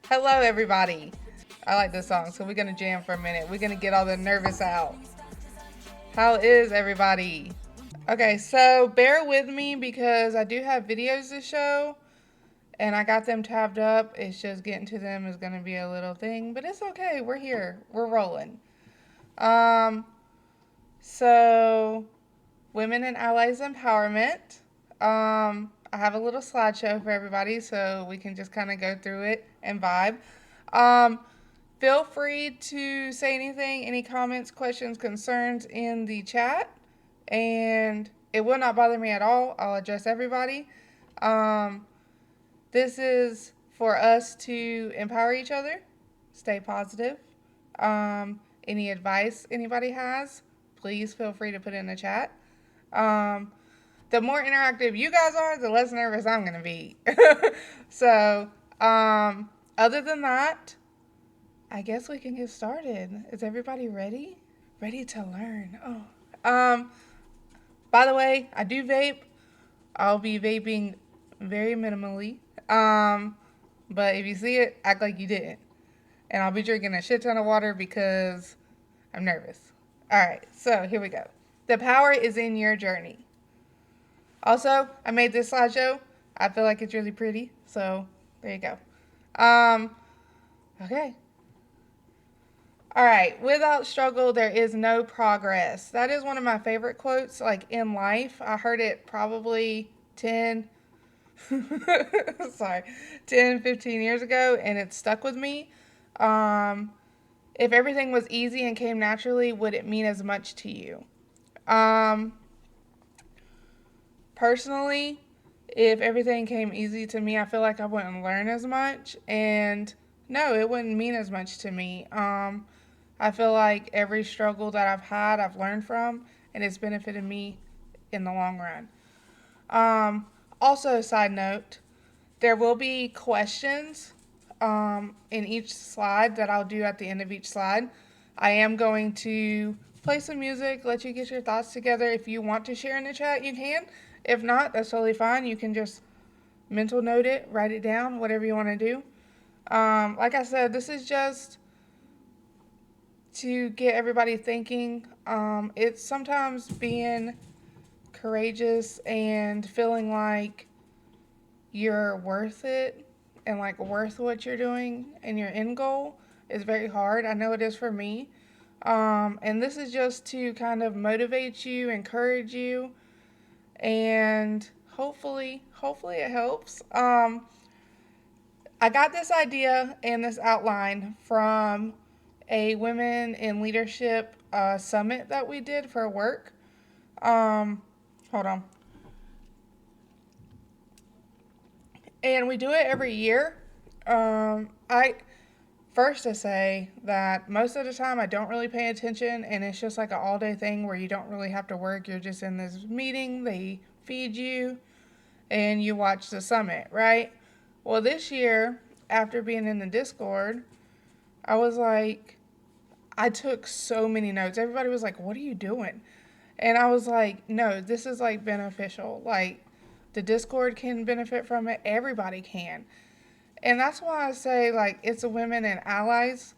Hello, everybody. I like this song, so we're gonna jam for a minute. We're gonna get all the nervous out. How is everybody? Okay, so bear with me because I do have videos to show, and I got them tabbed up. It's just getting to them is gonna be a little thing, but it's okay. We're here. We're rolling. Um, so Women and Allies Empowerment. I have a little slideshow for everybody so we can just kind of go through it and vibe. Um, Feel free to say anything, any comments, questions, concerns in the chat, and it will not bother me at all. I'll address everybody. Um, this is for us to empower each other, stay positive. Any advice anybody has, please feel free to put in the chat. Um, the more interactive you guys are, the less nervous I'm going to be. So, other than that, I guess we can get started. Is everybody ready? Ready to learn. Oh. By the way, I do vape. I'll be vaping very minimally. But if you see it, act like you didn't. And I'll be drinking a shit ton of water because I'm nervous. Alright, so here we go. The power is in your journey. Also, I made this slideshow. I feel like it's really pretty. So, there you go. Okay. All right, without struggle, there is no progress. That is one of my favorite quotes, like in life. I heard it probably 10, sorry, 10, 15 years ago, and it stuck with me. If everything was easy and came naturally, would it mean as much to you? Personally, if everything came easy to me, I feel like I wouldn't learn as much, and no, it wouldn't mean as much to me. I feel like every struggle that I've had, I've learned from, and it's benefited me in the long run. Also, side note, there will be questions in each slide that I'll do at the end of each slide. I am going to play some music, let you get your thoughts together. If you want to share in the chat, you can. If not, that's totally fine. You can just mental note it, write it down, whatever you want to do. Like I said, this is just to get everybody thinking. It's sometimes being courageous and feeling like you're worth it and like worth what you're doing and your end goal is very hard. I know it is for me. And this is just to kind of motivate you, encourage you, and hopefully it helps. I got this idea and this outline from a women in leadership summit that we did for work. Hold on. And we do it every year. I first to say that most of the time I don't really pay attention, and it's just like an all day thing where you don't really have to work. You're just in this meeting, they feed you, and you watch the summit, right? Well, this year, after being in the Discord, I was like, I took so many notes. Everybody was like, what are you doing? And I was like, no, this is like beneficial. Like, the Discord can benefit from it. Everybody can. And that's why I say, like, it's a women and allies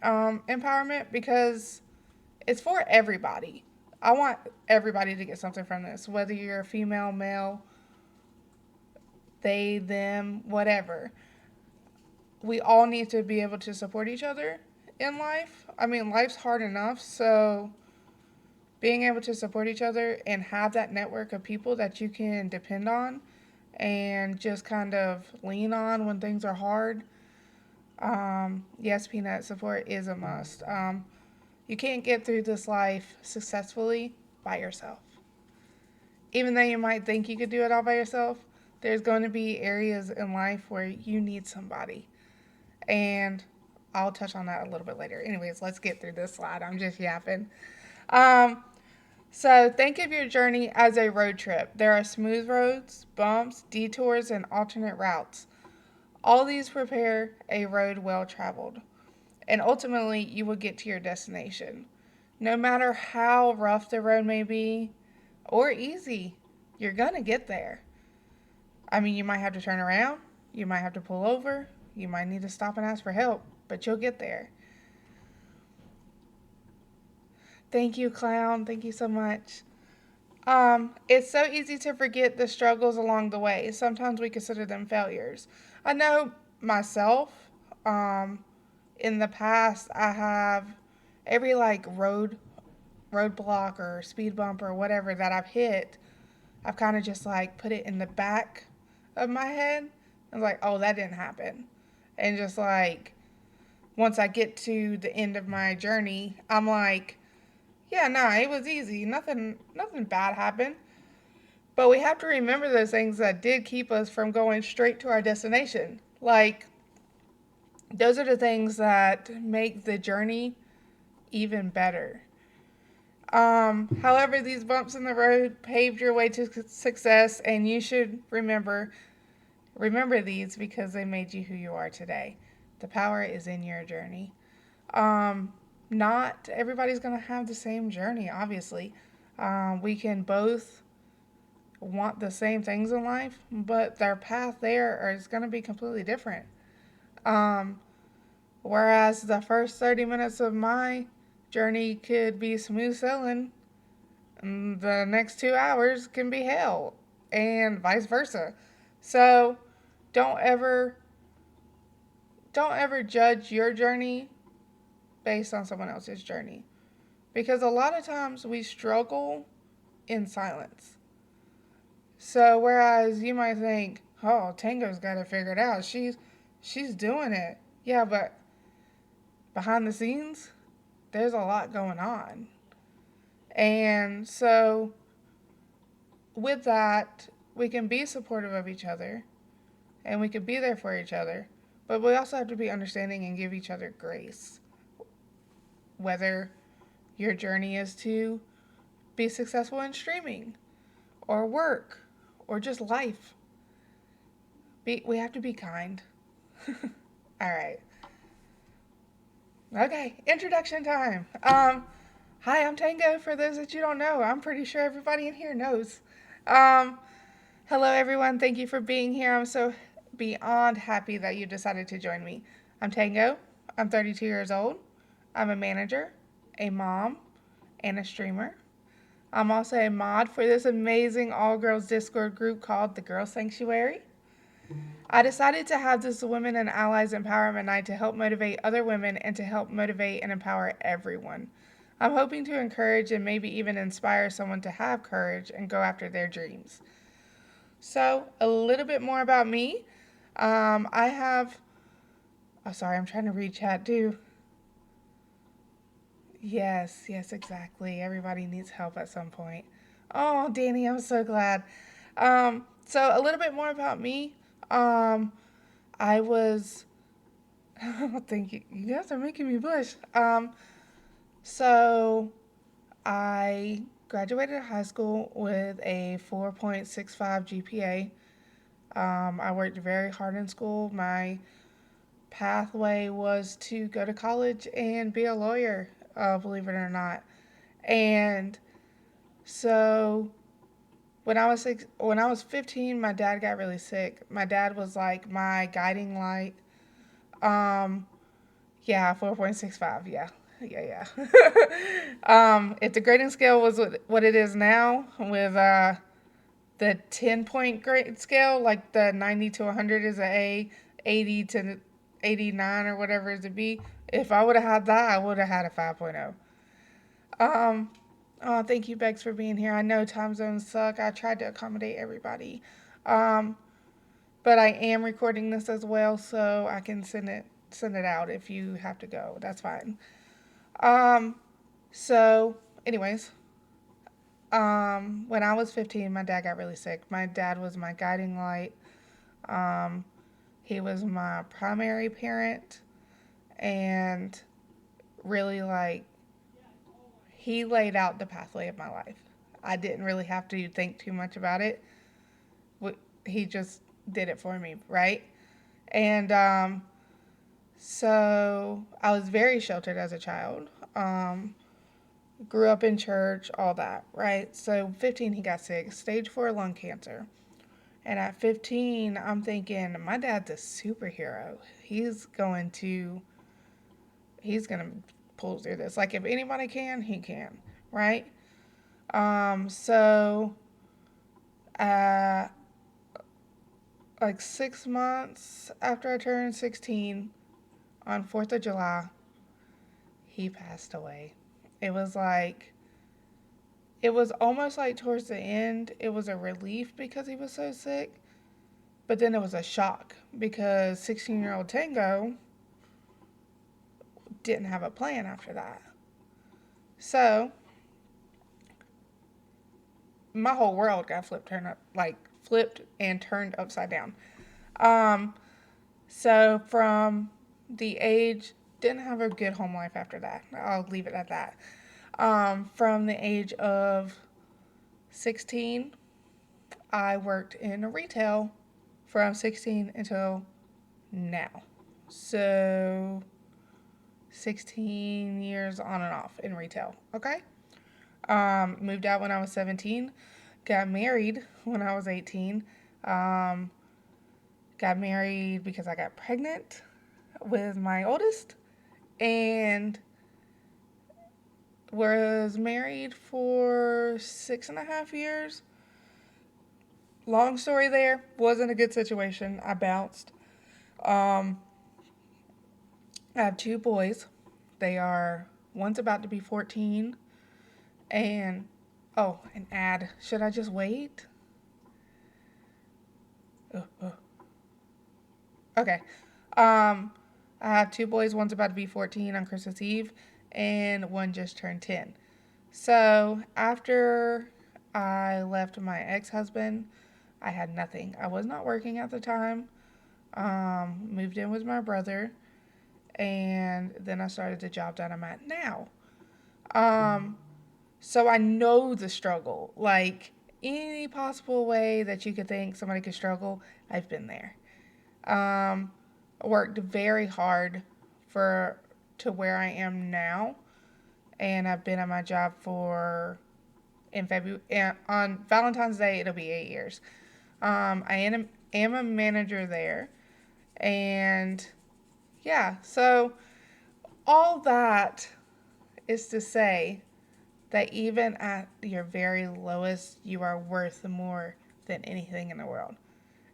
empowerment because it's for everybody. I want everybody to get something from this, whether you're a female, male, they, them, whatever. We all need to be able to support each other in life. I mean, life's hard enough, so being able to support each other and have that network of people that you can depend on and just kind of lean on when things are hard. Yes, Peanut, support is a must. You can't get through this life successfully by yourself. Even though you might think you could do it all by yourself, there's going to be areas in life where you need somebody. And I'll touch on that a little bit later. Anyways, let's get through this slide. I'm just yapping. So think of your journey as a road trip. There are smooth roads, bumps, detours, and alternate routes. All these prepare a road well traveled. And ultimately, you will get to your destination. No matter how rough the road may be, or easy, you're going to get there. I mean, you might have to turn around, you might have to pull over, You might need to stop and ask for help, but you'll get there. Thank you, Clown. Thank you so much. It's so easy to forget the struggles along the way. Sometimes we consider them failures. I know myself, in the past, I have every like roadblock or speed bump or whatever that I've hit, I've kind of just like put it in the back of my head. I was like, oh, that didn't happen. And just like, once I get to the end of my journey, I'm like, yeah, nah, it was easy. Nothing bad happened. But we have to remember those things that did keep us from going straight to our destination. Like, those are the things that make the journey even better. However, these bumps in the road paved your way to success, and you should remember these because they made you who you are today. The power is in your journey. Not everybody's going to have the same journey, obviously. We can both want the same things in life, but their path there is going to be completely different. Whereas the first 30 minutes of my journey could be smooth sailing, and the next 2 hours can be hell, and vice versa. So don't ever judge your journey based on someone else's journey, because a lot of times we struggle in silence. So whereas you might think, oh, Tango's got it figured out, she's doing it. Yeah, but behind the scenes, there's a lot going on. And so with that, we can be supportive of each other and we can be there for each other, but we also have to be understanding and give each other grace. Whether your journey is to be successful in streaming or work or just life, we have to be kind. All right. Okay, introduction time. Hi, I'm Tango. For those that you don't know, I'm pretty sure everybody in here knows. Hello, everyone. Thank you for being here. I'm so beyond happy that you decided to join me. I'm Tango. I'm 32 years old. I'm a manager, a mom, and a streamer. I'm also a mod for this amazing all-girls Discord group called the Girl Sanctuary. I decided to have this Women and Allies Empowerment Night to help motivate other women and to help motivate and empower everyone. I'm hoping to encourage and maybe even inspire someone to have courage and go after their dreams. So, a little bit more about me. I'm trying to read chat too. Yes, exactly. Everybody needs help at some point. Oh, Danny, I'm so glad. So a little bit more about me. I was, thank you. You guys are making me blush. So I graduated high school with a 4.65 GPA. I worked very hard in school. My pathway was to go to college and be a lawyer, believe it or not. And so when I was 15, my dad got really sick. My dad was like my guiding light. Yeah, 4.65. Yeah. If the grading scale was what it is now, with the 10-point grade scale, like the 90 to 100 is an A, 80 to 89 or whatever is a B. If I would have had that, I would have had a 5.0. Oh, thank you, Bex, for being here. I know time zones suck. I tried to accommodate everybody. But I am recording this as well, so I can send it out if you have to go. That's fine. So anyways, when I was 15, my dad got really sick. My dad was my guiding light. He was my primary parent, and really, like, he laid out the pathway of my life. I didn't really have to think too much about it. He just did it for me, right? And so I was very sheltered as a child. Grew up in church, all that, right? So 15, he got sick, stage 4 lung cancer. And at 15, I'm thinking, my dad's a superhero. He's gonna pull through this. Like, if anybody can, he can, right? So, uh, like 6 months after I turned 16, on 4th of July, he passed away. It was like, it was almost like towards the end, it was a relief because he was so sick. But then it was a shock because 16-year-old Tango didn't have a plan after that. So my whole world got flipped and turned upside down. So from the age, didn't have a good home life after that. I'll leave it at that. From the age of 16, I worked in retail from 16 until now. So 16 years on and off in retail. Okay. Moved out when I was 17. Got married when I was 18. Got married because I got pregnant with my oldest. And was married for 6.5 years. Long story there. Wasn't a good situation. I bounced. I have 2 boys. One's about to be 14. And, an ad. Should I just wait? Okay. I have 2 boys. One's about to be 14 on Christmas Eve, and one just turned 10. So after I left my ex-husband, I had nothing. I was not working at the time. Moved in with my brother, and then I started the job that I'm at now. So I know the struggle. Like, any possible way that you could think somebody could struggle, I've been there. Worked very hard to where I am now, and I've been at my job in February. On Valentine's Day, it'll be 8 years. I am a manager there, and yeah, so all that is to say that even at your very lowest, you are worth more than anything in the world,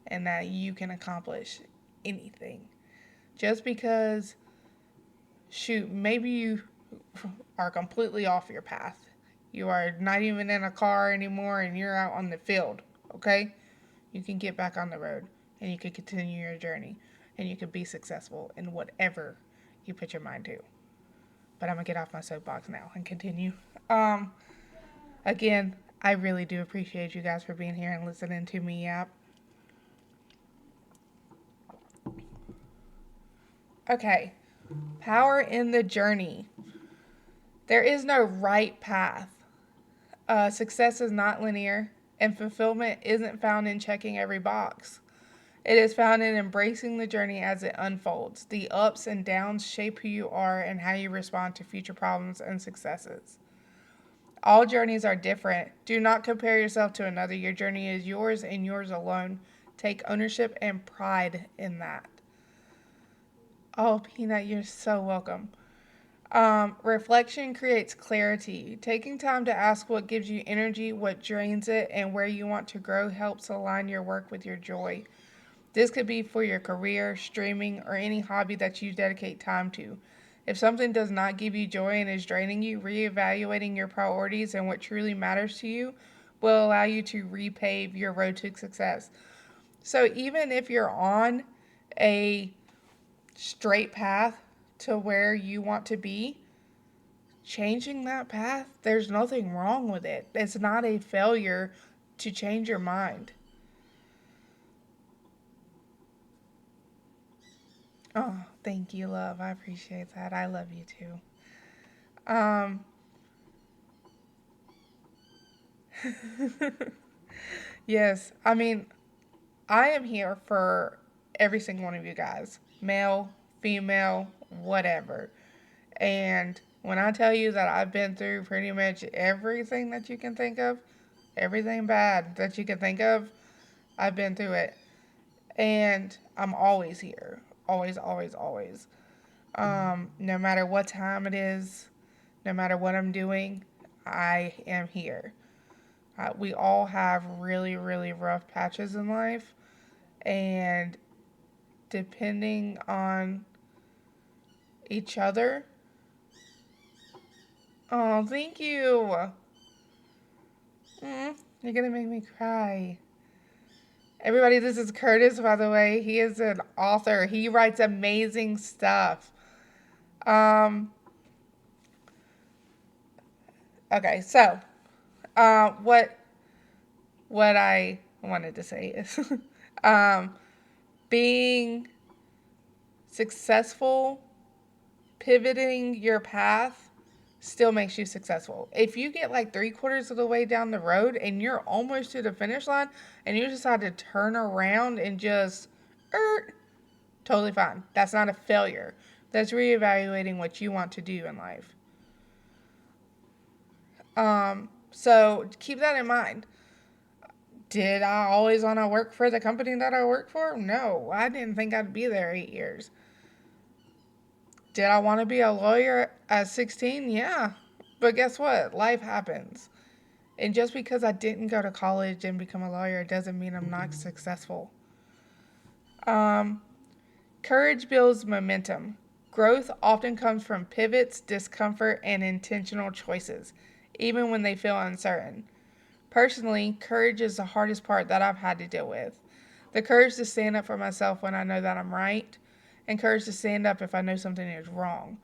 and that you can accomplish anything. Just because, shoot, maybe you are completely off your path. You are not even in a car anymore and you're out on the field, okay? You can get back on the road and you can continue your journey and you can be successful in whatever you put your mind to. But I'm going to get off my soapbox now and continue. Again, I really do appreciate you guys for being here and listening to me yap. Okay, power in the journey. There is no right path. Success is not linear, and fulfillment isn't found in checking every box. It is found in embracing the journey as it unfolds. The ups and downs shape who you are and how you respond to future problems and successes. All journeys are different. Do not compare yourself to another. Your journey is yours and yours alone. Take ownership and pride in that. Oh, Peanut, you're so welcome. Reflection creates clarity. Taking time to ask what gives you energy, what drains it, and where you want to grow helps align your work with your joy. This could be for your career, streaming, or any hobby that you dedicate time to. If something does not give you joy and is draining you, reevaluating your priorities and what truly matters to you will allow you to repave your road to success. So even if you're on a straight path to where you want to be, changing that path, there's nothing wrong with it. It's not a failure to change your mind. Oh, thank you, love. I appreciate that. I love you too. Yes, I mean, I am here for every single one of you guys, male, female, whatever. And when I tell you that I've been through pretty much everything that you can think of, everything bad that you can think of, I've been through it. And I'm always here. Always, always, always. No matter what time it is, no matter what I'm doing, I am here. We all have really, really rough patches in life. And depending on each other. Oh, thank you. You're going to make me cry. Everybody, this is Curtis, by the way. He is an author. He writes amazing stuff. Okay, so what I wanted to say is being successful, pivoting your path still makes you successful. If you get like 3/4 of the way down the road and you're almost to the finish line and you decide to turn around and just totally fine. That's not a failure. That's reevaluating what you want to do in life. So keep that in mind. Did I always want to work for the company that I work for? No, I didn't think I'd be there 8 years. Did I want to be a lawyer at 16? Yeah. But guess what? Life happens. And just because I didn't go to college and become a lawyer doesn't mean I'm not successful. Courage builds momentum. Growth often comes from pivots, discomfort, and intentional choices, even when they feel uncertain. Personally, courage is the hardest part that I've had to deal with. The courage to stand up for myself when I know that I'm right, and courage to stand up if I know something is wrong.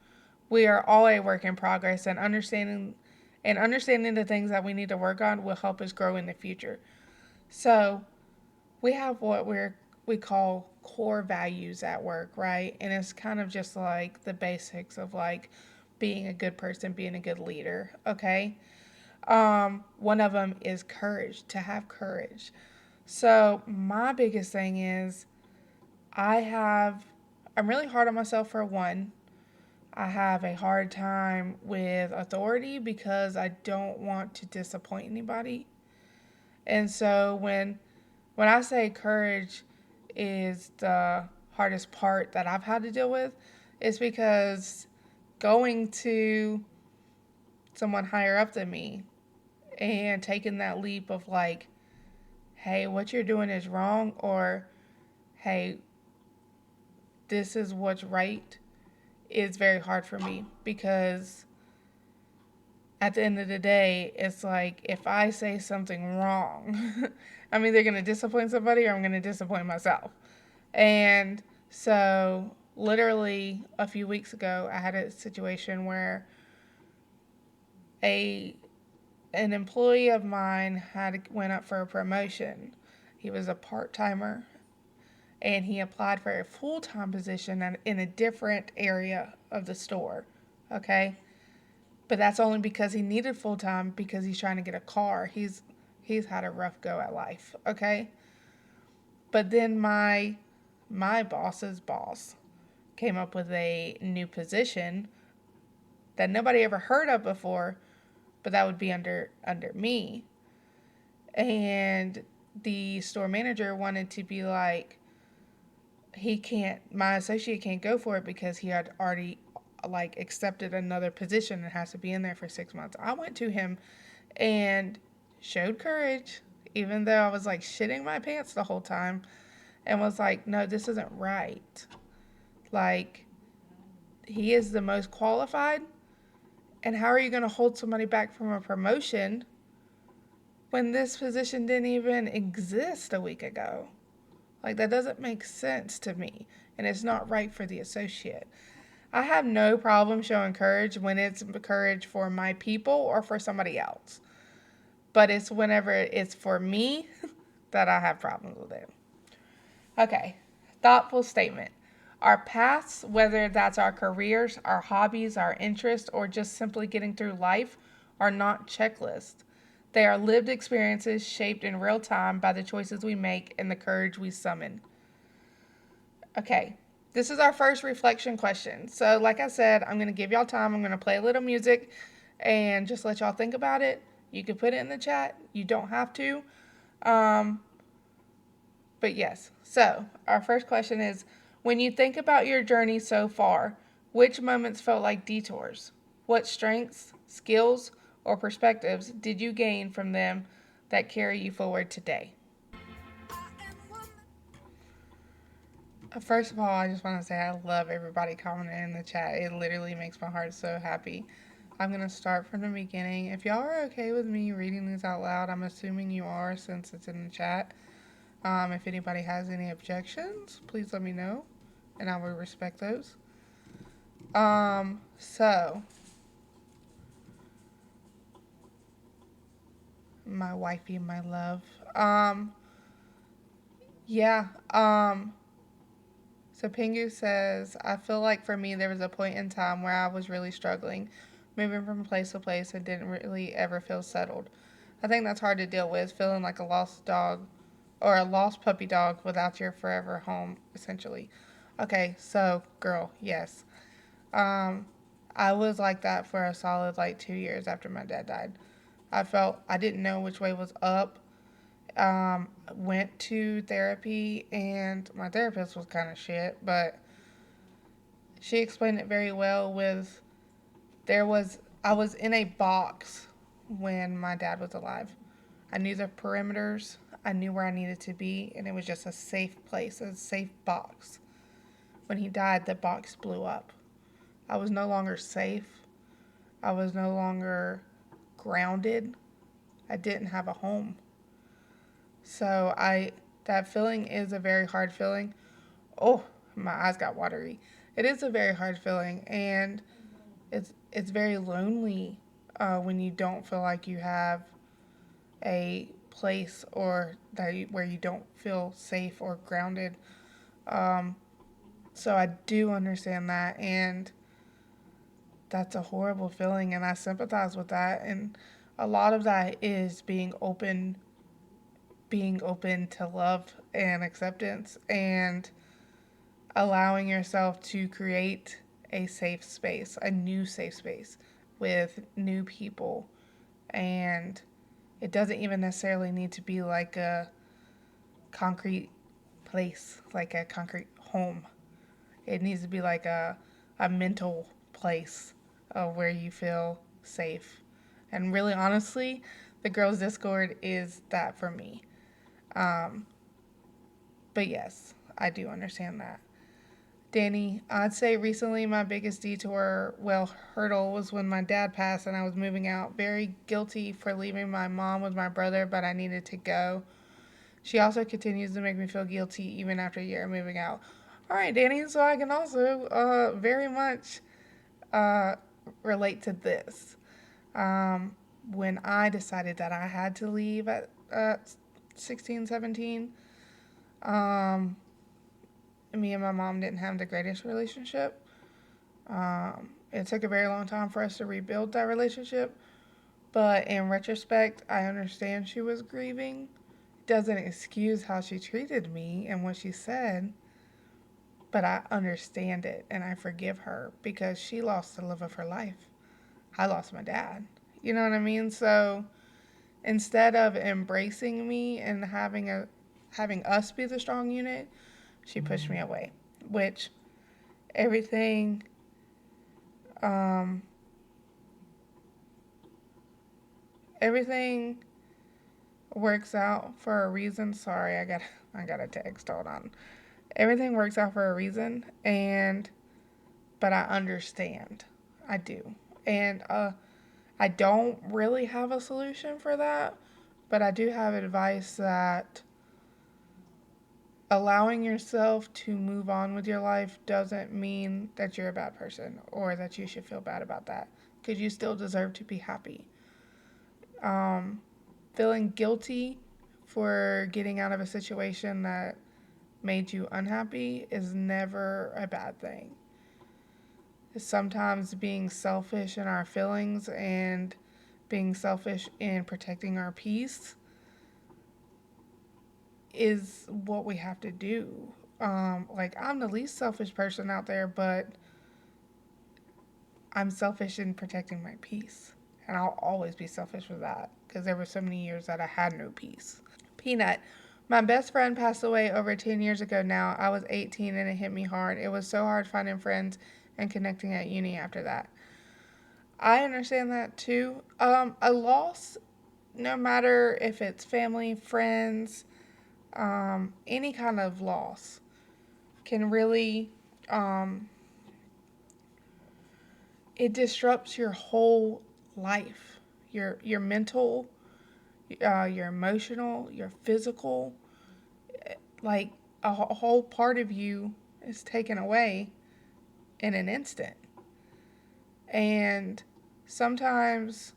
We are all a work in progress, and understanding the things that we need to work on will help us grow in the future. So, we have what we call core values at work, right? And it's kind of just like the basics of like being a good person, being a good leader, okay? One of them is courage, to have courage. So, my biggest thing is I'm really hard on myself for one. I have a hard time with authority because I don't want to disappoint anybody. And so when I say courage is the hardest part that I've had to deal with, it's because going to someone higher up than me and taking that leap of like, hey, what you're doing is wrong, or hey, this is what's right, is very hard for me because at the end of the day, it's like if I say something wrong, I'm either going to disappoint somebody or I'm going to disappoint myself. And so, literally, a few weeks ago, I had a situation where an employee of mine went up for a promotion. He was a part-timer, and he applied for a full-time position in a different area of the store. Okay? But that's only because he needed full-time because he's trying to get a car. He's had a rough go at life. Okay? But then my boss's boss came up with a new position that nobody ever heard of before, but that would be under me. And the store manager wanted to be like, my associate can't go for it because he had already like accepted another position and has to be in there for 6 months. I went to him and showed courage, even though I was like shitting my pants the whole time, and was like, no, this isn't right. Like, he is the most qualified, and how are you going to hold somebody back from a promotion when this position didn't even exist a week ago? Like, that doesn't make sense to me, and it's not right for the associate. I have no problem showing courage when it's courage for my people or for somebody else. But it's whenever it's for me that I have problems with it. Okay, thoughtful statement. Our paths, whether that's our careers, our hobbies, our interests, or just simply getting through life, are not checklists. They are lived experiences shaped in real time by the choices we make and the courage we summon. Okay, this is our first reflection question. So like I said, I'm going to give y'all time. I'm going to play a little music and just let y'all think about it. You can put it in the chat. You don't have to. But yes, so our first question is, when you think about your journey so far, which moments felt like detours? What strengths, skills, or perspectives did you gain from them that carry you forward today? First of all, I just want to say I love everybody commenting in the chat. It literally makes my heart so happy. I'm going to start from the beginning. If y'all are okay with me reading these out loud, I'm assuming you are since it's in the chat. If anybody has any objections, please let me know, and I will respect those. So, my wifey, my love. Yeah, so Pingu says, I feel like for me there was a point in time where I was really struggling, moving from place to place and didn't really ever feel settled. I think that's hard to deal with, feeling like a lost dog or a lost puppy dog without your forever home, essentially. Okay, so girl, yes. Um, I was like that for a solid like 2 years after my dad died. I felt I didn't know which way was up. Went to therapy, and my therapist was kind of shit, but she explained it very well. With I was in a box when my dad was alive. I knew the perimeters, I knew where I needed to be, and it was just a safe place, a safe box. When he died, the box blew up. I was no longer safe. I was no longer grounded. I didn't have a home. So that feeling is a very hard feeling. Oh, my eyes got watery. It is a very hard feeling, and it's very lonely when you don't feel like you have a place or where you don't feel safe or grounded. Um, so I do understand that, and that's a horrible feeling, and I sympathize with that. And a lot of that is being open to love and acceptance, and allowing yourself to create a safe space, a new safe space with new people. And it doesn't even necessarily need to be like a concrete place, like a concrete home. It needs to be like a mental place where you feel safe. And really, honestly, the Girls Discord is that for me. Um, but yes, I do understand that. Danny, I'd say recently my biggest hurdle was when my dad passed and I was moving out. Very guilty for leaving my mom with my brother, but I needed to go. She also continues to make me feel guilty even after a year of moving out. All right, Danny, so I can also very much uh, relate to this. When I decided that I had to leave at 16, 17, um, me and my mom didn't have the greatest relationship. It took a very long time for us to rebuild that relationship. But in retrospect, I understand she was grieving. It doesn't excuse how she treated me and what she said, but I understand it and I forgive her because she lost the love of her life. I lost my dad. You know what I mean? So instead of embracing me and having us be the strong unit, she pushed me away. Which everything um, everything works out for a reason. Sorry, I got a text. Hold on. Everything works out for a reason, but I understand. I do. And I don't really have a solution for that, but I do have advice that allowing yourself to move on with your life doesn't mean that you're a bad person or that you should feel bad about that, because you still deserve to be happy. Feeling guilty for getting out of a situation that made you unhappy is never a bad thing. Sometimes being selfish in our feelings and being selfish in protecting our peace is what we have to do. Like, I'm the least selfish person out there, but I'm selfish in protecting my peace. And I'll always be selfish with that because there were so many years that I had no peace. Peanut, My best friend passed away over 10 years ago now. I was 18 and it hit me hard. It was so hard finding friends and connecting at uni after that. I understand that too. A loss, no matter if it's family, friends, any kind of loss, can really, it disrupts your whole life, your mental, your emotional, your physical. Like a whole part of you is taken away in an instant. And sometimes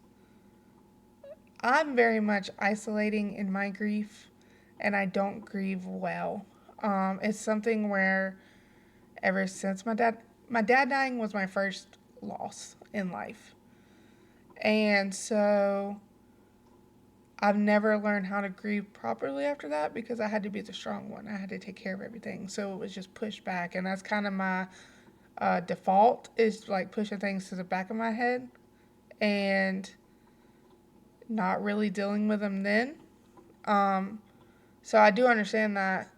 I'm very much isolating in my grief, and I don't grieve well. It's something where ever since my dad dying was my first loss in life. And so I've never learned how to grieve properly after that because I had to be the strong one. I had to take care of everything. So it was just pushed back. And that's kind of my default, is like pushing things to the back of my head and not really dealing with them then. So I do understand that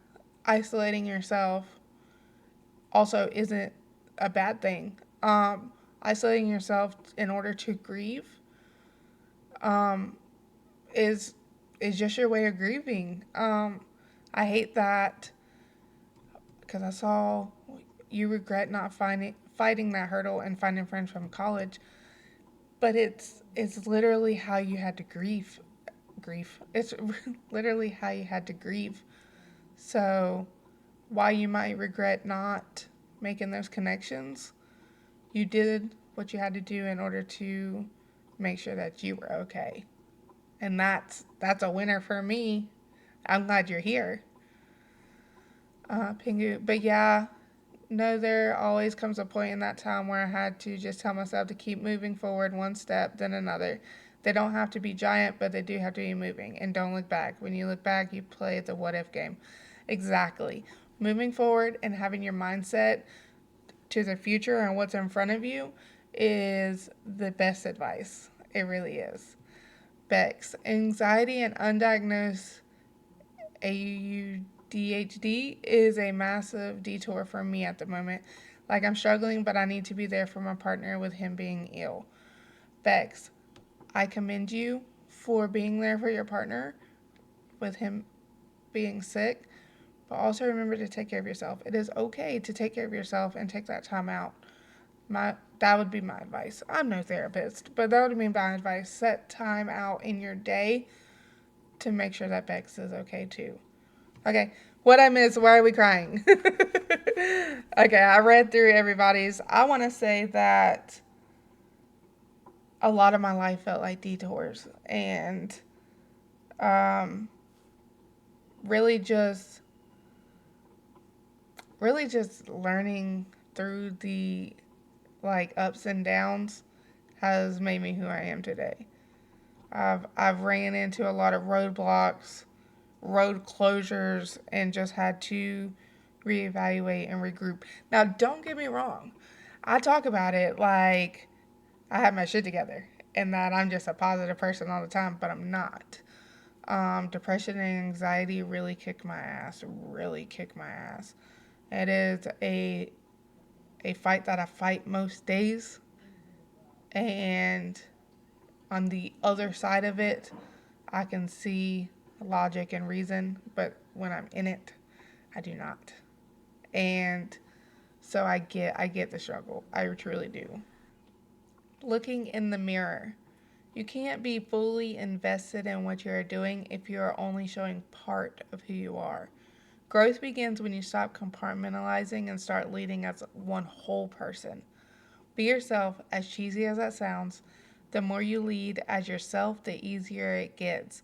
isolating yourself also isn't a bad thing. Isolating yourself in order to grieve um, is just your way of grieving. I hate that because I saw you regret not fighting that hurdle and finding friends from college, but it's literally how you had to grieve. It's literally how you had to grieve. So while you might regret not making those connections, you did what you had to do in order to make sure that you were okay. And that's a winner for me. I'm glad you're here, Pingu. But yeah, no, there always comes a point in that time where I had to just tell myself to keep moving forward one step, then another. They don't have to be giant, but they do have to be moving. And don't look back. When you look back, you play the what if game. Exactly. Moving forward and having your mindset to the future and what's in front of you is the best advice. It really is. Bex, anxiety and undiagnosed ADHD is a massive detour for me at the moment. Like, I'm struggling, but I need to be there for my partner with him being ill. Bex, I commend you for being there for your partner with him being sick, but also remember to take care of yourself. It is okay to take care of yourself and take that time out. That would be my advice. I'm no therapist, but that would be my advice. Set time out in your day to make sure that Bex is okay too. Okay, what I missed? Why are we crying? Okay, I read through everybody's. I want to say that a lot of my life felt like detours, and um, really just learning through the like ups and downs has made me who I am today. I've ran into a lot of roadblocks, road closures, and just had to reevaluate and regroup. Now, don't get me wrong. I talk about it like I have my shit together and that I'm just a positive person all the time, but I'm not. Depression and anxiety really kick my ass. Really kick my ass. It is a fight that I fight most days, and on the other side of it, I can see logic and reason, but when I'm in it, I do not. And so I get the struggle. I truly do. Looking in the mirror. You can't be fully invested in what you are doing if you are only showing part of who you are. Growth begins when you stop compartmentalizing and start leading as one whole person. Be yourself, as cheesy as that sounds. The more you lead as yourself, the easier it gets.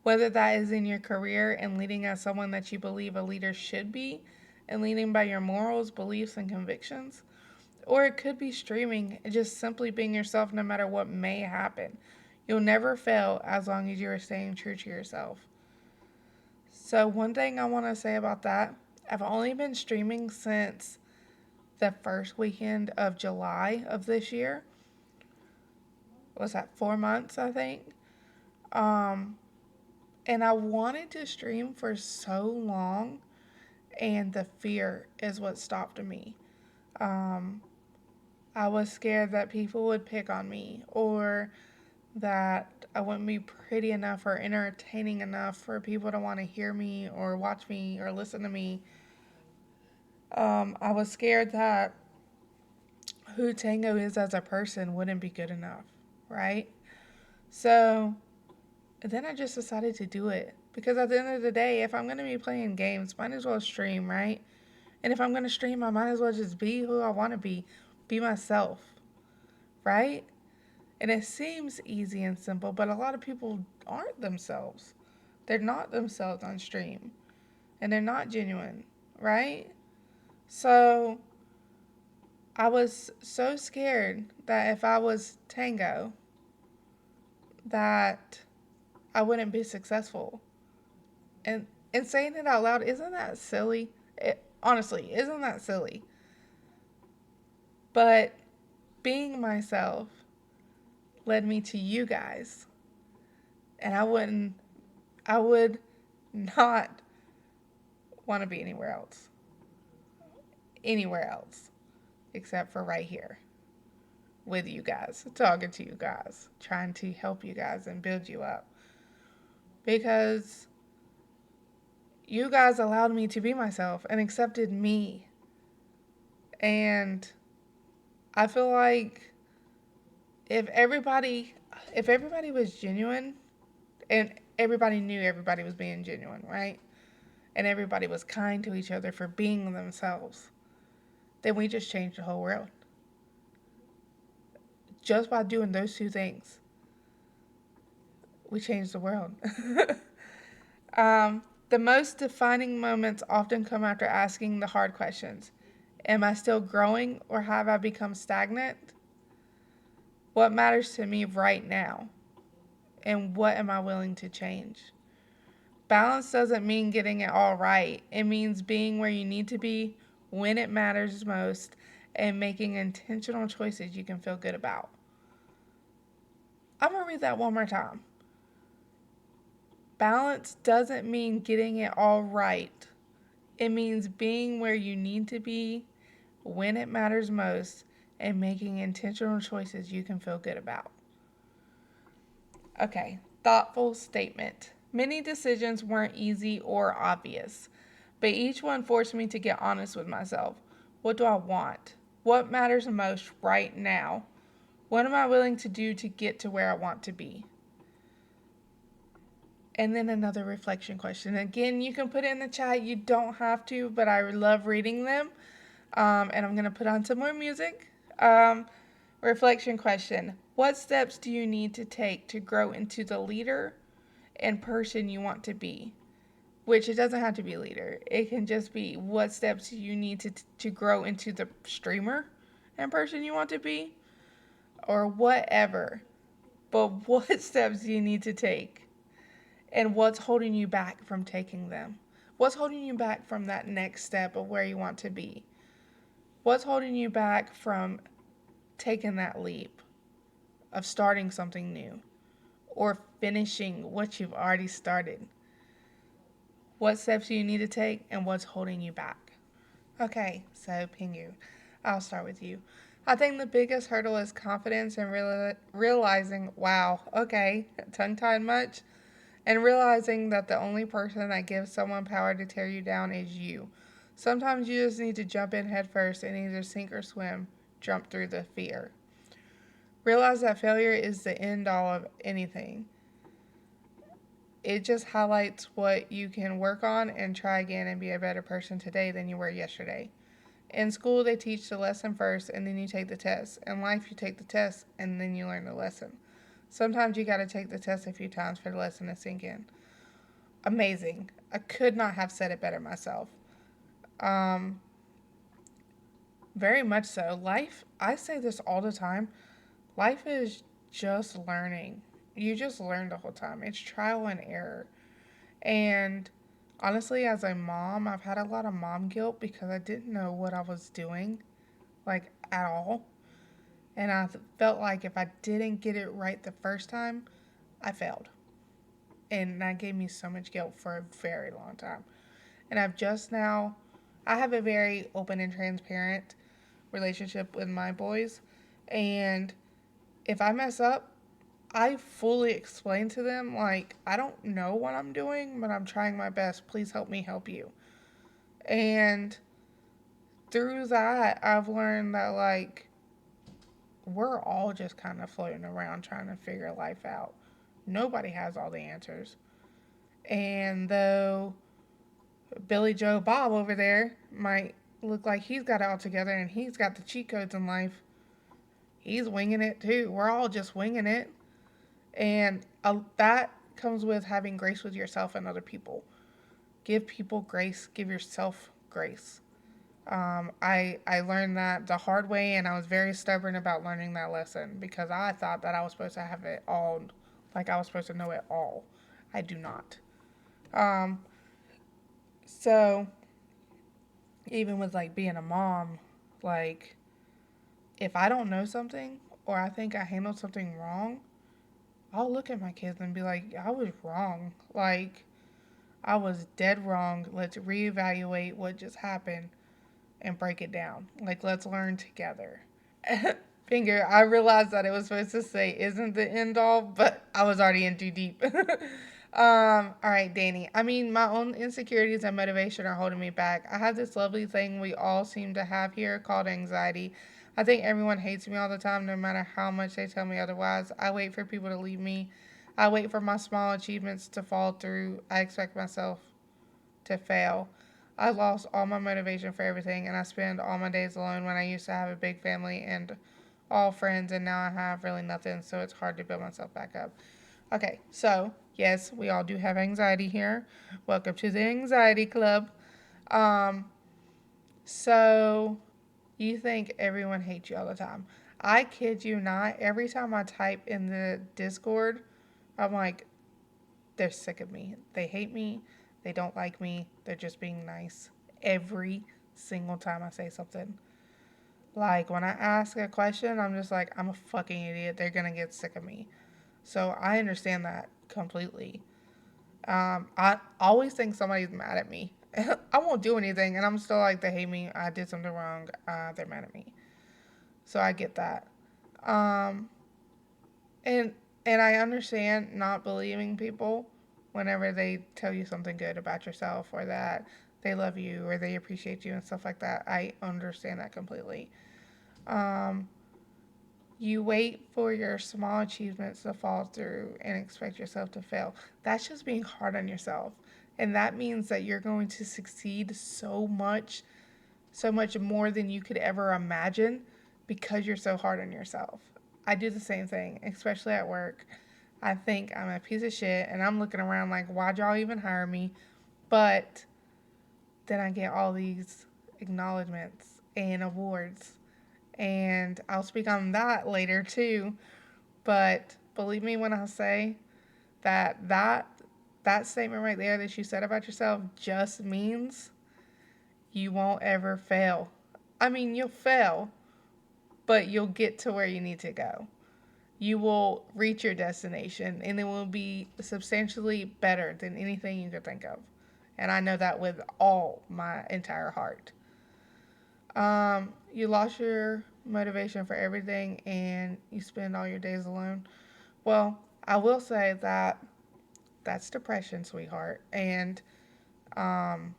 Whether that is in your career and leading as someone that you believe a leader should be, and leading by your morals, beliefs, and convictions, or it could be streaming and just simply being yourself no matter what may happen. You'll never fail as long as you are staying true to yourself. So one thing I want to say about that, I've only been streaming since the first weekend of July of this year. Was that 4 months, I think? And I wanted to stream for so long, and the fear is what stopped me. Um, I was scared that people would pick on me, or that I wouldn't be pretty enough or entertaining enough for people to want to hear me or watch me or listen to me. I was scared that who Tango is as a person wouldn't be good enough, right? So then I just decided to do it. Because at the end of the day, if I'm going to be playing games, might as well stream, right? And if I'm going to stream, I might as well just be who I want to be myself, right? And it seems easy and simple, but a lot of people aren't themselves. They're not themselves on stream, and they're not genuine, right? So I was so scared that if I was Tango, that I wouldn't be successful. And saying it out loud, isn't that silly? Honestly, isn't that silly? But being myself led me to you guys. And I would not want to be anywhere else. Anywhere else. Except for right here. With you guys. Talking to you guys. Trying to help you guys and build you up. Because you guys allowed me to be myself and accepted me. And I feel like if everybody was genuine, and everybody knew everybody was being genuine, right? And everybody was kind to each other for being themselves, then we just changed the whole world. Just by doing those two things, we changed the world. The most defining moments often come after asking the hard questions. Am I still growing, or have I become stagnant? What matters to me right now? And what am I willing to change? Balance doesn't mean getting it all right. It means being where you need to be when it matters most and making intentional choices you can feel good about. I'm going to read that one more time. Balance doesn't mean getting it all right. It means being where you need to be when it matters most and making intentional choices you can feel good about. Okay, thoughtful statement. Many decisions weren't easy or obvious, but each one forced me to get honest with myself. What do I want? What matters most right now? What am I willing to do to get to where I want to be? And then another reflection question. Again, you can put it in the chat. You don't have to, but I love reading them. And I'm going to put on some more music. Reflection question. What steps do you need to take to grow into the leader and person you want to be? Which it doesn't have to be leader. It can just be what steps you need to grow into the streamer and person you want to be. Or whatever. But what steps do you need to take? And what's holding you back from taking them? What's holding you back from that next step of where you want to be? What's holding you back from taking that leap of starting something new or finishing what you've already started? What steps do you need to take, and what's holding you back? Okay, so Pingu, I'll start with you. I think the biggest hurdle is confidence and realizing, wow, okay, tongue-tied much? And realizing that the only person that gives someone power to tear you down is you. Sometimes you just need to jump in head first and either sink or swim, jump through the fear. Realize that failure is the end all of anything. It just highlights what you can work on and try again and be a better person today than you were yesterday. In school, they teach the lesson first and then you take the test. In life, you take the test and then you learn the lesson. Sometimes you got to take the test a few times for the lesson to sink in. Amazing. I could not have said it better myself. Very much so. Life, I say this all the time, life is just learning. You just learn the whole time. It's trial and error. And honestly, as a mom, I've had a lot of mom guilt because I didn't know what I was doing, like, at all. And I felt like if I didn't get it right the first time, I failed. And that gave me so much guilt for a very long time. And I have a very open and transparent relationship with my boys. And if I mess up, I fully explain to them, like, I don't know what I'm doing, but I'm trying my best. Please help me help you. And through that, I've learned that, like, we're all just kind of floating around trying to figure life out. Nobody has all the answers. And though Billy Joe Bob over there might look like he's got it all together and he's got the cheat codes in life, he's winging it too. We're all just winging it. And that comes with having grace with yourself and other people. Give people grace, give yourself grace. I learned that the hard way, and I was very stubborn about learning that lesson because I thought that I was supposed to have it all, like I was supposed to know it all. I do not. Um, so even with like being a mom, like if I don't know something or I think I handled something wrong, I'll look at my kids and be like, I was wrong. Like, I was dead wrong. Let's reevaluate what just happened and break it down. Like, let's learn together. Finger, I realized that it was supposed to say isn't the end all, but I was already in too deep. All right, Danny. I mean, my own insecurities and motivation are holding me back. I have this lovely thing we all seem to have here called anxiety. I think everyone hates me all the time, no matter how much they tell me otherwise. I wait for people to leave me. I wait for my small achievements to fall through. I expect myself to fail. I lost all my motivation for everything, and I spend all my days alone when I used to have a big family and all friends, and now I have really nothing, so it's hard to build myself back up. Okay, so yes, we all do have anxiety here. Welcome to the anxiety club. Um, so you think everyone hates you all the time. I kid you not, every time I type in the Discord, I'm like, they're sick of me. They hate me. They don't like me. They're just being nice. Every single time I say something. Like, when I ask a question, I'm just like, I'm a fucking idiot. They're going to get sick of me. So I understand that completely. I always think somebody's mad at me. I won't do anything, and I'm still like, they hate me. I did something wrong. They're mad at me. So I get that. Um, and and I understand not believing people whenever they tell you something good about yourself or that they love you or they appreciate you and stuff like that. I understand that completely. Um, you wait for your small achievements to fall through and expect yourself to fail. That's just being hard on yourself. And that means that you're going to succeed so much more than you could ever imagine because you're so hard on yourself. I do the same thing, especially at work. I think I'm a piece of shit and I'm looking around like, why'd y'all even hire me? But then I get all these acknowledgments and awards. And I'll speak on that later too. But believe me when I say that statement right there that you said about yourself just means you won't ever fail. I mean, you'll fail, but you'll get to where you need to go. You will reach your destination and it will be substantially better than anything you could think of. And I know that with all my entire heart. You lost your motivation for everything and you spend all your days alone. Well, I will say that that's depression, sweetheart. And um,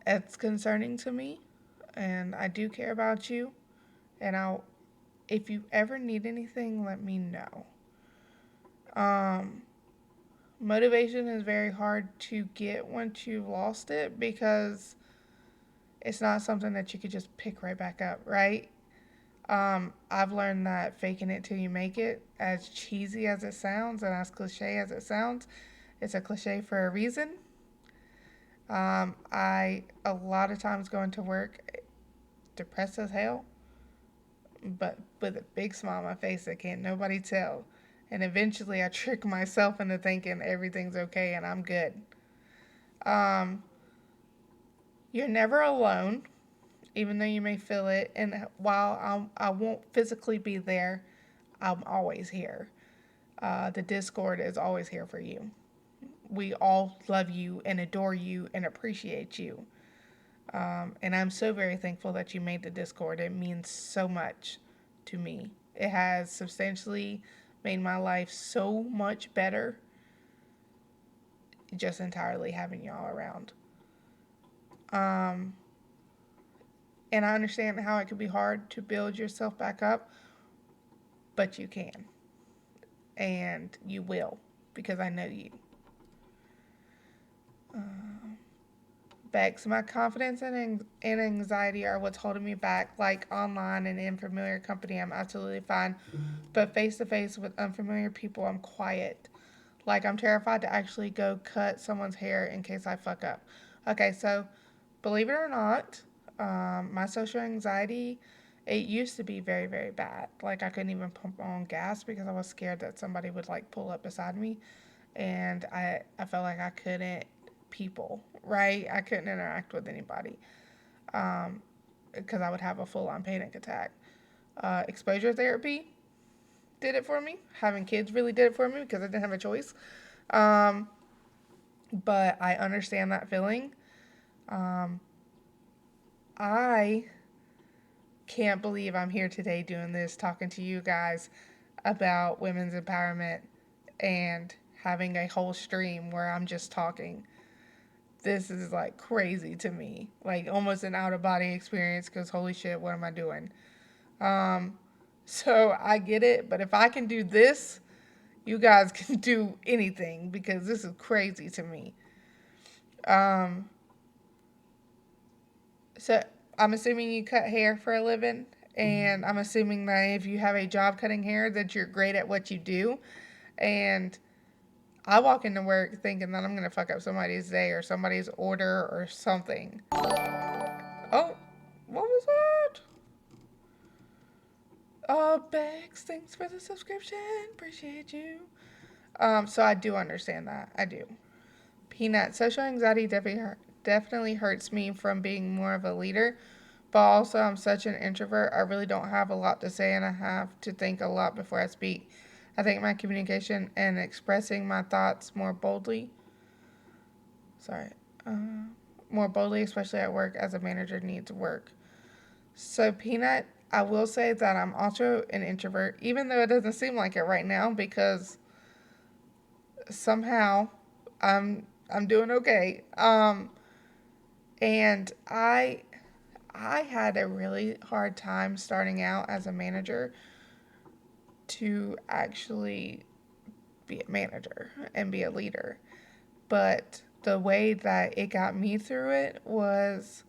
it's concerning to me. And I do care about you. And if you ever need anything, let me know. Um, Motivation is very hard to get once you've lost it because it's not something that you could just pick right back up, right? I've learned that faking it till you make it, as cheesy as it sounds and as cliche as it sounds, it's a cliche for a reason. I a lot of times go into work depressed as hell, but with a big smile on my face that can't nobody tell. And eventually I trick myself into thinking everything's okay and I'm good. Um, you're never alone, even though you may feel it. And while I won't physically be there, I'm always here. The Discord is always here for you. we all love you and adore you and appreciate you. And I'm so very thankful that you made the Discord. It means so much to me. It has substantially made my life so much better just entirely having y'all around. And I understand how it can be hard to build yourself back up, but you can. And you will, because I know you. Bex, my confidence and anxiety are what's holding me back. Like online and in familiar company, I'm absolutely fine. But face to face with unfamiliar people, I'm quiet. Like I'm terrified to actually go cut someone's hair in case I fuck up. Okay, so believe it or not, my social anxiety, it used to be very, very bad. Like I couldn't even pump my own gas because I was scared that somebody would like pull up beside me. And I felt like I couldn't people, right? I couldn't interact with anybody because I would have a full-on panic attack. Exposure therapy did it for me. Having kids really did it for me because I didn't have a choice. But I understand that feeling. I can't believe I'm here today doing this, talking to you guys about women's empowerment and having a whole stream where I'm just talking. This is like crazy to me, like almost an out of body experience because holy shit, what am I doing? So I get it, but if I can do this, you guys can do anything because this is crazy to me. So I'm assuming you cut hair for a living, and I'm assuming that if you have a job cutting hair, that you're great at what you do. And I walk into work thinking that I'm going to fuck up somebody's day or somebody's order or something. Oh, what was that? Bex, thanks for the subscription. Appreciate you. So I do understand that. I do. Peanut, social anxiety definitely hurts me from being more of a leader, but also I'm such an introvert. I really don't have a lot to say and I have to think a lot before I speak. I think my communication and expressing my thoughts more boldly, especially at work as a manager, needs work. So, Peanut, I will say that I'm also an introvert, even though it doesn't seem like it right now, because somehow I'm doing okay. And I had a really hard time starting out as a manager to actually be a manager and be a leader. But the way that it got me through it was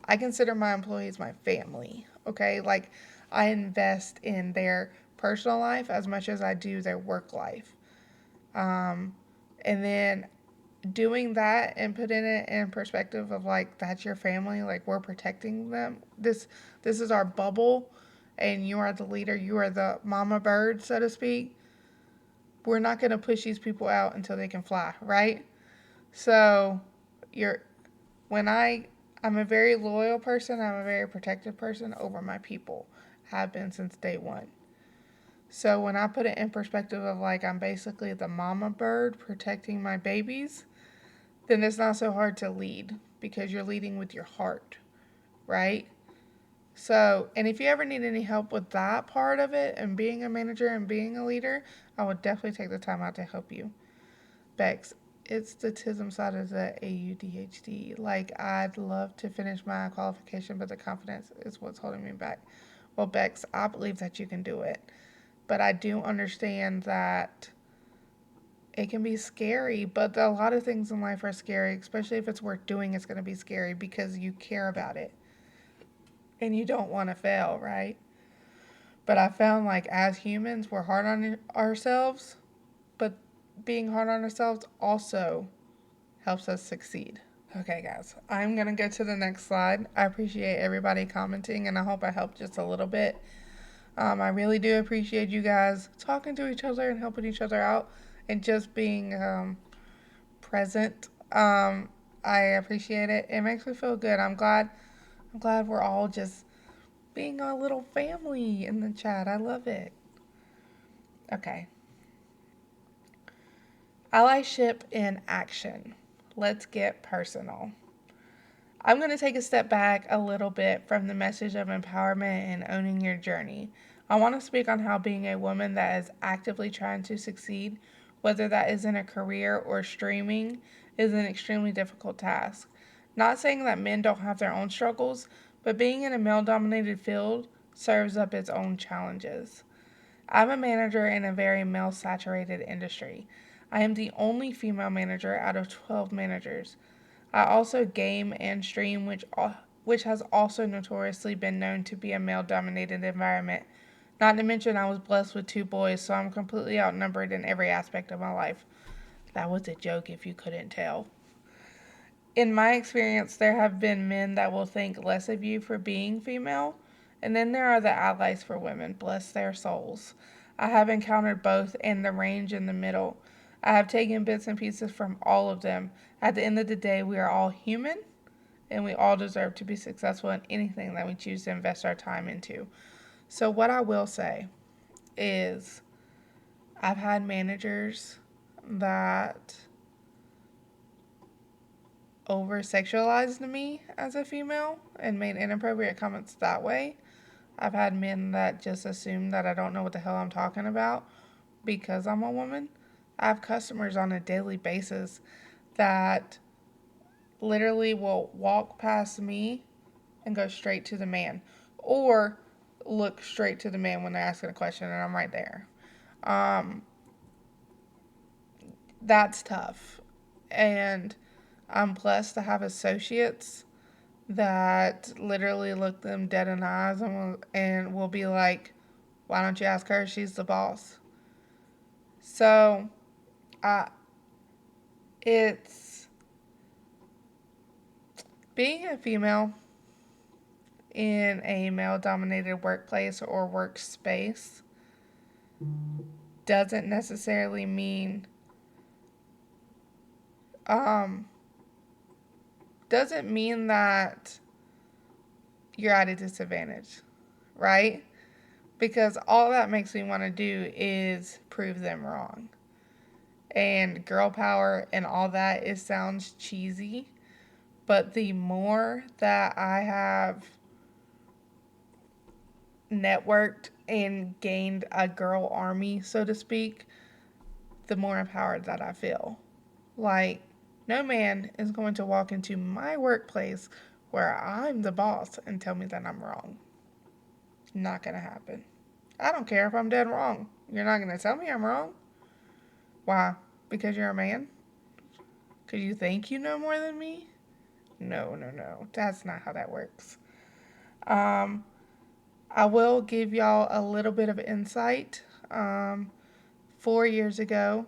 I consider my employees my family, okay? Like, I invest in their personal life as much as I do their work life. And then doing that and putting it in perspective of, like, that's your family, like, we're protecting them. This is our bubble, and you are the leader. You are the mama bird, so to speak. We're not going to push these people out until they can fly, right? So, I'm a very loyal person. I'm a very protective person over my people. Have been since day one. So when I put it in perspective of like I'm basically the mama bird protecting my babies, then it's not so hard to lead because you're leading with your heart, right? So, and if you ever need any help with that part of it and being a manager and being a leader, I would definitely take the time out to help you. Bex, it's the TISM side of the AUDHD. Like, I'd love to finish my qualification, but the confidence is what's holding me back. Well, Bex, I believe that you can do it. But I do understand that it can be scary, but a lot of things in life are scary, especially if it's worth doing, it's going to be scary because you care about it. And you don't want to fail, right? But I found like as humans, we're hard on ourselves, but being hard on ourselves also helps us succeed. Okay, guys, I'm going to go to the next slide. I appreciate everybody commenting, and I hope I helped just a little bit. I really do appreciate you guys talking to each other and helping each other out and just being present. I appreciate it. It makes me feel good. I'm glad we're all just being a little family in the chat. I love it. Okay. Allyship in action. Let's get personal. I'm going to take a step back a little bit from the message of empowerment and owning your journey. I want to speak on how being a woman that is actively trying to succeed, whether that is in a career or streaming, is an extremely difficult task. Not saying that men don't have their own struggles, but being in a male-dominated field serves up its own challenges. I'm a manager in a very male-saturated industry. I am the only female manager out of 12 managers. I also game and stream, which has also notoriously been known to be a male-dominated environment. Not to mention I was blessed with 2 boys, so I'm completely outnumbered in every aspect of my life. That was a joke if you couldn't tell. In my experience, there have been men that will think less of you for being female, and then there are the allies for women, bless their souls. I have encountered both and the range in the middle. I have taken bits and pieces from all of them. At the end of the day, we are all human, and we all deserve to be successful in anything that we choose to invest our time into. So what I will say is I've had managers that over-sexualized me as a female and made inappropriate comments that way. I've had men that just assume that I don't know what the hell I'm talking about because I'm a woman. I have customers on a daily basis that literally will walk past me and go straight to the man, or look straight to the man when they're asking a question and I'm right there. That's tough. And I'm blessed to have associates that literally look them dead in the eyes and will be like, why don't you ask her? She's the boss. So, it's being a female in a male-dominated workplace or workspace doesn't necessarily mean that you're at a disadvantage, right? Because all that makes me want to do is prove them wrong. And girl power and all that, it sounds cheesy, but the more that I have networked and gained a girl army, so to speak, the more empowered that I feel. Like, no man is going to walk into my workplace where I'm the boss and tell me that I'm wrong. Not going to happen. I don't care if I'm dead wrong. You're not going to tell me I'm wrong. Why? Because you're a man? Because you think you know more than me? No. That's not how that works. I will give y'all a little bit of insight. 4 years ago,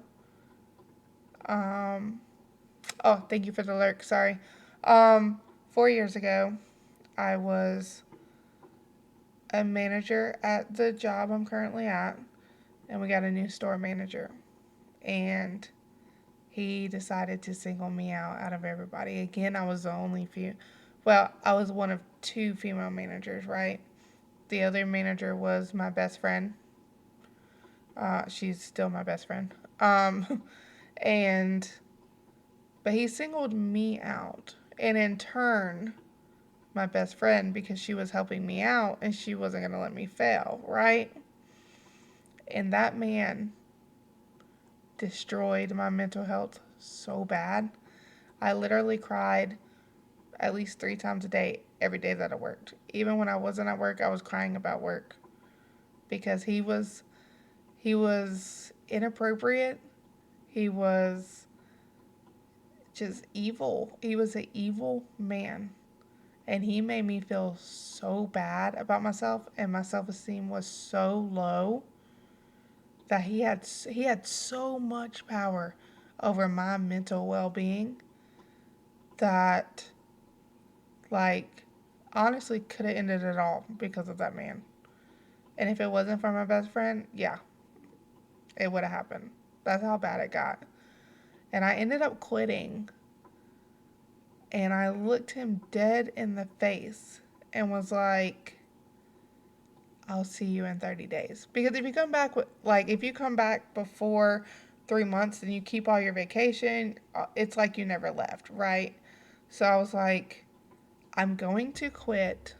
oh, thank you for the lurk, sorry. 4 years ago, I was a manager at the job I'm currently at, and we got a new store manager. And he decided to single me out of everybody. Again, I was the only I was one of 2 female managers, right? The other manager was my best friend. She's still my best friend. But he singled me out. And in turn, my best friend, because she was helping me out and she wasn't going to let me fail, right? And that man destroyed my mental health so bad. I literally cried at least 3 times a day, every day that I worked. Even when I wasn't at work, I was crying about work. Because he was inappropriate. He was just evil. He was an evil man. And he made me feel so bad about myself, and my self-esteem was so low that he had so much power over my mental well-being that, like, honestly could have ended it all because of that man. And if it wasn't for my best friend, yeah, it would have happened. That's how bad it got. And I ended up quitting. And I looked him dead in the face and was like, I'll see you in 30 days. Because if you come back before 3 months and you keep all your vacation, it's like you never left, right? So I was like, I'm going to quit,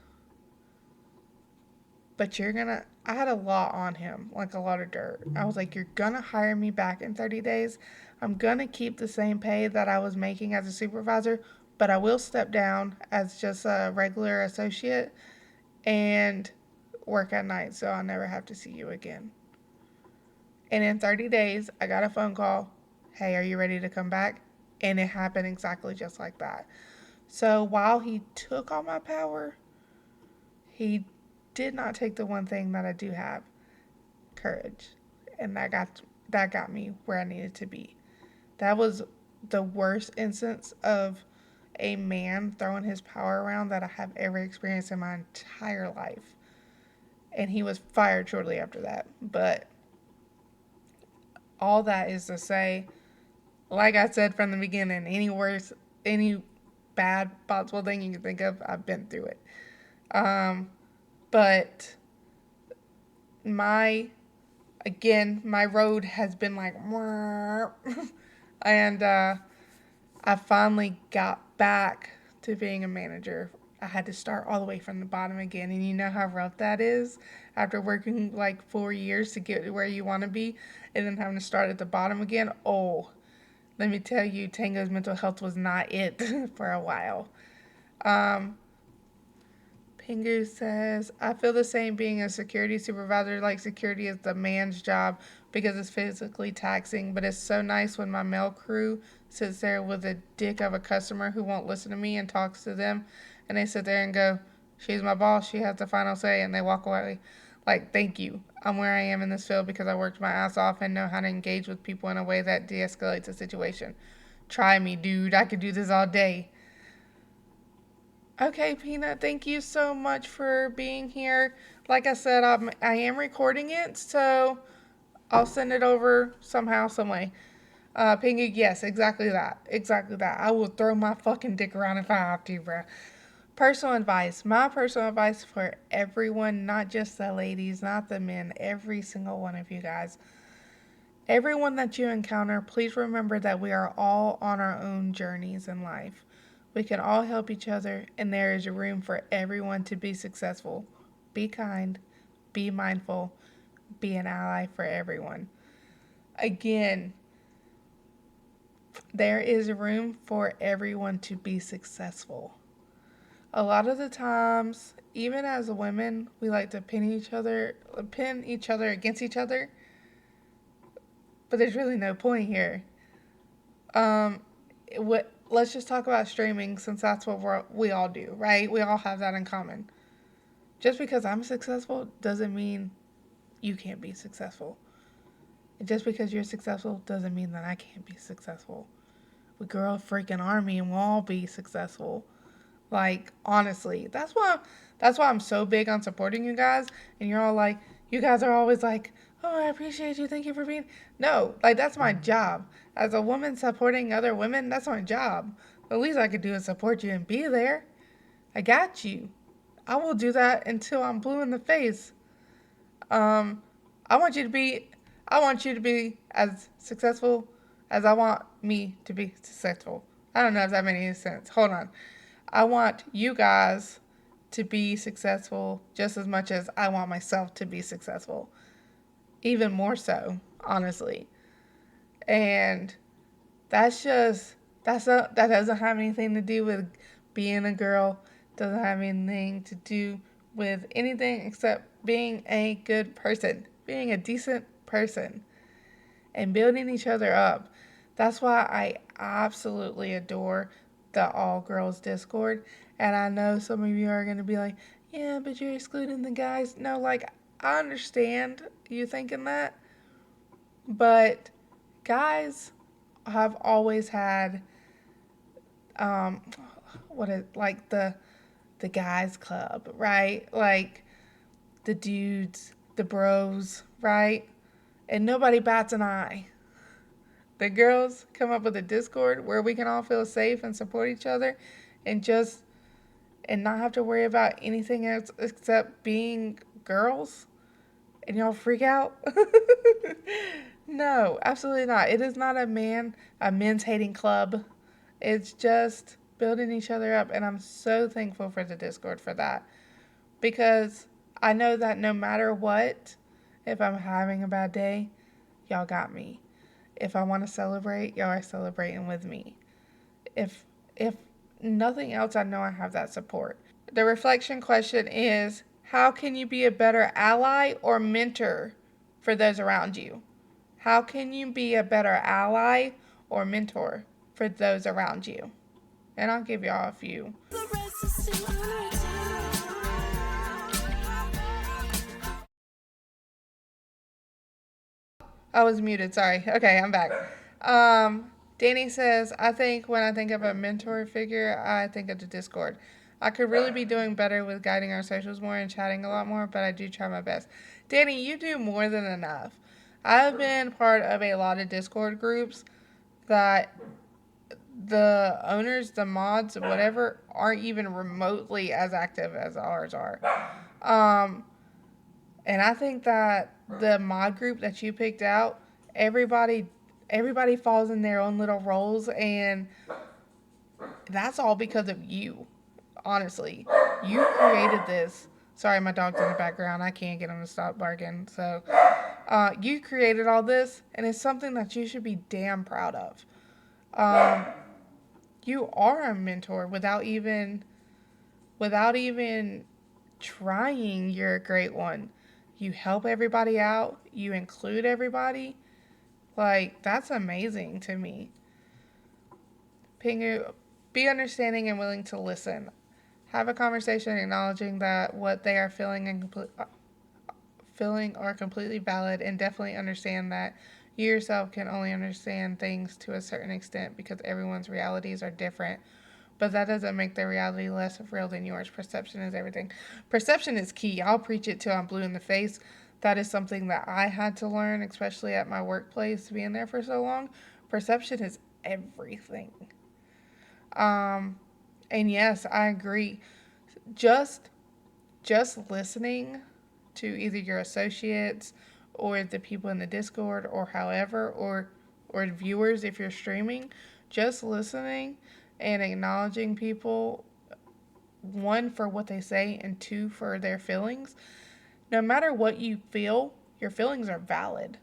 but I had a lot on him, like a lot of dirt. I was like, you're gonna hire me back in 30 days. I'm gonna keep the same pay that I was making as a supervisor, but I will step down as just a regular associate and work at night so I'll never have to see you again. And in 30 days, I got a phone call. Hey, are you ready to come back? And it happened exactly just like that. So while he took all my power, he did not take the one thing that I do have, courage. And that got me where I needed to be. That was the worst instance of a man throwing his power around that I have ever experienced in my entire life. And he was fired shortly after that. But all that is to say, like I said from the beginning, any bad possible thing you can think of, I've been through it. But my road has been like, and I finally got back to being a manager. I had to start all the way from the bottom again, and you know how rough that is after working like 4 years to get where you want to be, and then having to start at the bottom again. Oh, let me tell you, Tango's mental health was not it for a while. Pingu says, I feel the same being a security supervisor. Like, security is the man's job because it's physically taxing, but it's so nice when my male crew sits there with a dick of a customer who won't listen to me and talks to them, and they sit there and go, she's my boss, she has the final say, and they walk away. Like, thank you. I'm where I am in this field because I worked my ass off and know how to engage with people in a way that de-escalates a situation. Try me, dude. I could do this all day. Okay, Peanut, thank you so much for being here. Like I said, I am recording it, so I'll send it over somehow, some way. Pingu, yes, exactly that. Exactly that. I will throw my fucking dick around if I have to, bro. Personal advice. My personal advice for everyone, not just the ladies, not the men, every single one of you guys. Everyone that you encounter, please remember that we are all on our own journeys in life. We can all help each other, and there is room for everyone to be successful. Be kind, be mindful, be an ally for everyone. Again, there is room for everyone to be successful. A lot of the times, even as women, we like to pin each other against each other, but there's really no point here. Let's just talk about streaming since that's what we all do, right? We all have that in common. Just because I'm successful doesn't mean you can't be successful. And just because you're successful doesn't mean that I can't be successful. We grow a freaking army and we'll all be successful. Like, honestly, that's why I'm so big on supporting you guys. And you're all like, you guys are always like, oh, I appreciate you. Thank you for being. No, like, that's my job. As a woman supporting other women, that's my job. The least I could do is support you and be there. I got you. I will do that until I'm blue in the face. I want you to be as successful as I want me to be successful. I don't know if that made any sense. Hold on. I want you guys to be successful just as much as I want myself to be successful. Even more so, honestly. And that doesn't have anything to do with being a girl. Doesn't have anything to do with anything except being a good person, being a decent person, and building each other up. That's why I absolutely adore the all girls Discord. And I know some of you are going to be like, yeah, but you're excluding the guys. No, like, I understand you thinking that, but guys have always had the guys club, right? Like, the dudes, the bros, right? And nobody bats an eye. The girls come up with a Discord where we can all feel safe and support each other and not have to worry about anything else except being girls. and y'all freak out. No, absolutely not. It is not a men's hating club. It's just building each other up, and I'm so thankful for the Discord for that, because I know that no matter what, if I'm having a bad day, y'all got me. If I want to celebrate, y'all are celebrating with me. If nothing else, I know I have that support. The reflection question is, how can you be a better ally or mentor for those around you? How can you be a better ally or mentor for those around you? And I'll give y'all a few. I was muted, sorry. Okay, I'm back. Danny says, I think when I think of a mentor figure, I think of the Discord. I could really be doing better with guiding our socials more and chatting a lot more, but I do try my best. Danny, you do more than enough. I've been part of a lot of Discord groups that the owners, the mods, whatever, aren't even remotely as active as ours are. And I think that the mod group that you picked out, everybody falls in their own little roles, and that's all because of you. Honestly, you created this. Sorry, my dog's in the background. I can't get him to stop barking. So, you created all this, and it's something that you should be damn proud of. You are a mentor without even trying. You're a great one. You help everybody out. You include everybody. Like, that's amazing to me. Pingu, be understanding and willing to listen. Have a conversation acknowledging that what they are feeling are completely valid, and definitely understand that you yourself can only understand things to a certain extent because everyone's realities are different. But that doesn't make their reality less real than yours. Perception is everything. Perception is key. I'll preach it till I'm blue in the face. That is something that I had to learn, especially at my workplace, being there for so long. Perception is everything. And yes, I agree. Just listening to either your associates or the people in the Discord or however, or viewers if you're streaming, just listening and acknowledging people, one, for what they say, and two, for their feelings. No matter what you feel, your feelings are valid.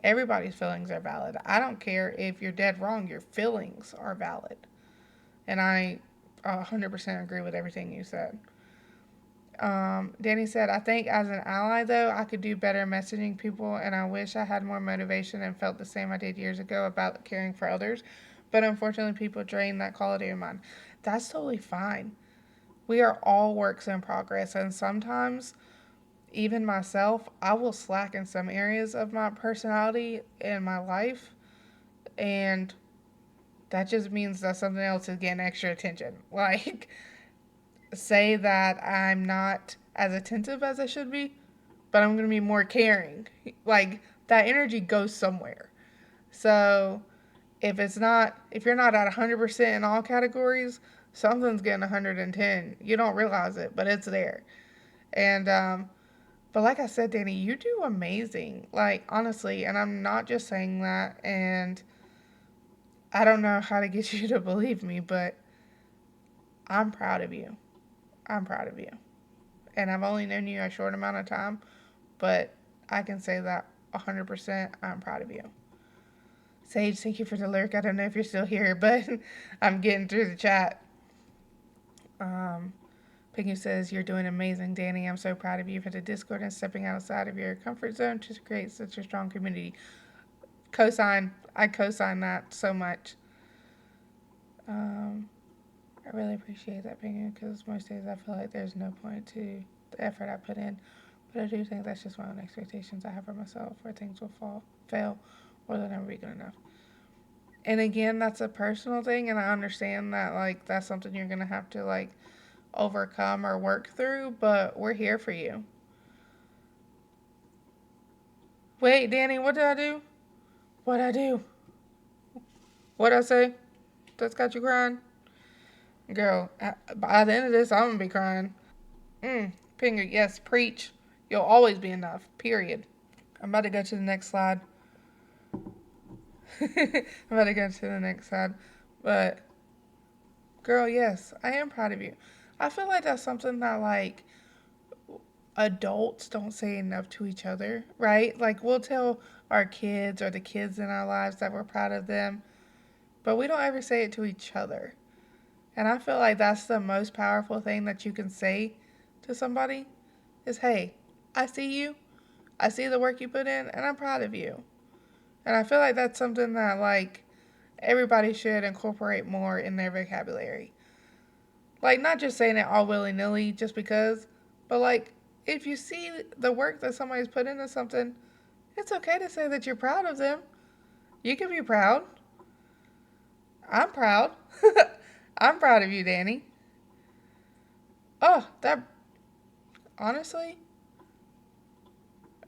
Everybody's feelings are valid. I don't care if you're dead wrong, your feelings are valid. And I 100% agree with everything you said. Danny said, I think as an ally, though, I could do better messaging people, and I wish I had more motivation and felt the same I did years ago about caring for others. But unfortunately, people drain that quality of mine. That's totally fine. We are all works in progress, and sometimes, even myself, I will slack in some areas of my personality and my life, and that just means that something else is getting extra attention. Like, say that I'm not as attentive as I should be, but I'm going to be more caring. Like, that energy goes somewhere. So, if you're not at 100% in all categories, something's getting 110. You don't realize it, but it's there. And, but like I said, Danny, you do amazing. Like, honestly, and I'm not just saying that, and I don't know how to get you to believe me, but I'm proud of you. I'm proud of you. And I've only known you a short amount of time, but I can say that 100% I'm proud of you. Sage, thank you for the lurk. I don't know if you're still here, but I'm getting through the chat. Pinky says, you're doing amazing, Danny. I'm so proud of you for the Discord and stepping outside of your comfort zone to create such a strong community. Cosign. I cosign that so much. I really appreciate that, Pinky, because most days I feel like there's no point to the effort I put in. But I do think that's just my own expectations I have for myself, where things will fail, or they'll never be good enough. And again, that's a personal thing, and I understand that, like, that's something you're going to have to, like, overcome or work through, but we're here for you. Wait, Danny, what did I do? What'd I do? What'd I say? That's got you crying? Girl, by the end of this, I'm going to be crying. Finger, yes, preach. You'll always be enough, period. I'm about to go to the next slide. I'm about to go to the next slide. But, girl, yes, I am proud of you. I feel like that's something that, like, adults don't say enough to each other, right? Like, we'll tell our kids or the kids in our lives that we're proud of them, but we don't ever say it to each other. And I feel like that's the most powerful thing that you can say to somebody is, hey, I see you. I see the work you put in, and I'm proud of you. And I feel like that's something that, like, everybody should incorporate more in their vocabulary. Like, not just saying it all willy-nilly just because, but, like, if you see the work that somebody's put into something, it's okay to say that you're proud of them. You can be proud. I'm proud. I'm proud of you, Danny. Oh, that, honestly,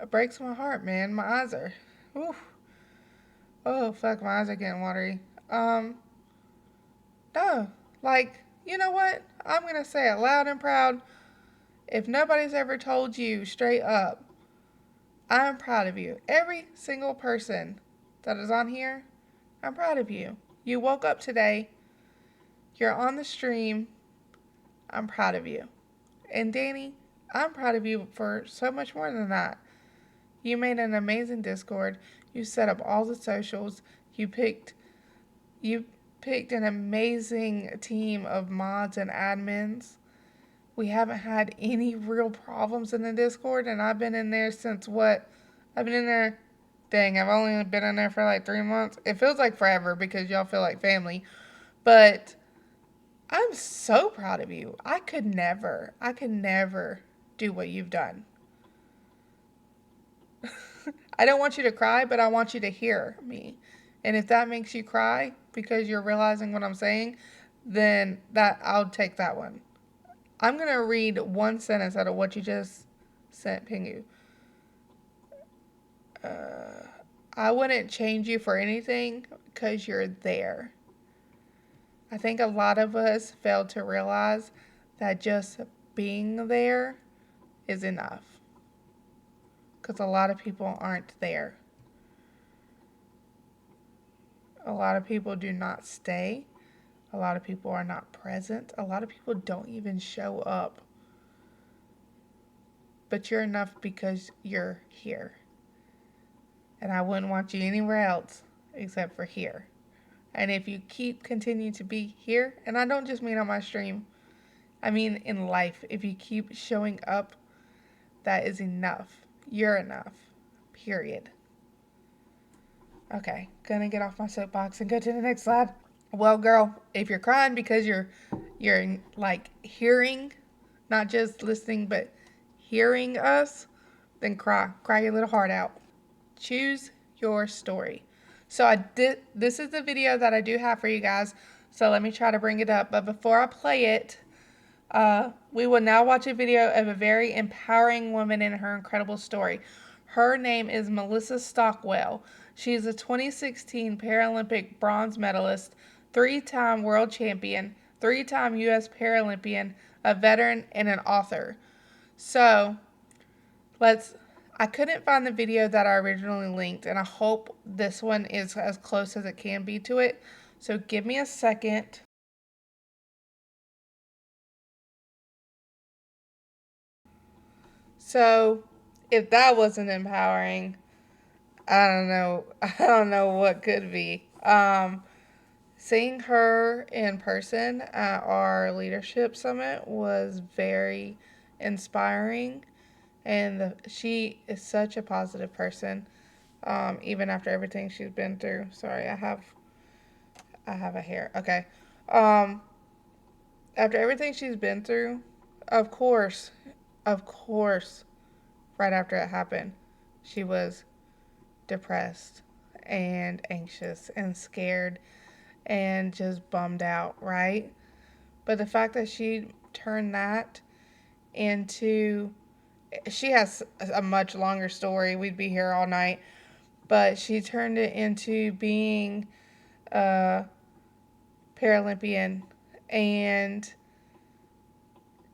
it breaks my heart, man. My eyes are, oof. Oh, fuck, my eyes are getting watery. No, like, you know what? I'm going to say it loud and proud. If nobody's ever told you straight up, I'm proud of you. Every single person that is on here, I'm proud of you. You woke up today. You're on the stream. I'm proud of you. And Danny, I'm proud of you for so much more than that. You made an amazing Discord. You set up all the socials. You picked an amazing team of mods and admins. We haven't had any real problems in the Discord, and I've been in there since what? I've been in there, dang, I've only been in there for like 3 months. It feels like forever because y'all feel like family. But I'm so proud of you. I could never do what you've done. I don't want you to cry, but I want you to hear me. And if that makes you cry because you're realizing what I'm saying, then I'll take that one. I'm going to read one sentence out of what you just sent, Pingu. I wouldn't change you for anything because you're there. I think a lot of us fail to realize that just being there is enough. Because a lot of people aren't there. A lot of people do not stay. A lot of people are not present. A lot of people don't even show up. But you're enough because you're here. And I wouldn't want you anywhere else except for here. And if you continue to be here, and I don't just mean on my stream, I mean in life, if you keep showing up, that is enough. You're enough. Period. Okay, gonna get off my soapbox and go to the next slide. Well, girl, if you're crying because you're like hearing, not just listening, but hearing us, then cry your little heart out. Choose your story. So this is the video that I do have for you guys. So let me try to bring it up. But before I play it, we will now watch a video of a very empowering woman and her incredible story. Her name is Melissa Stockwell. She is a 2016 Paralympic bronze medalist, 3-time world champion, 3-time U.S. Paralympian, a veteran, and an author. So, I couldn't find the video that I originally linked, and I hope this one is as close as it can be to it. So give me a second. So, if that wasn't empowering, I don't know what could be. Seeing her in person at our leadership summit was very inspiring, and she is such a positive person, even after everything she's been through. Sorry, I have a hair. Okay. After everything she's been through, of course, right after it happened, she was depressed and anxious and scared and just bummed out, right? But the fact that she turned that into, she has a much longer story. We'd be here all night. But she turned it into being a Paralympian and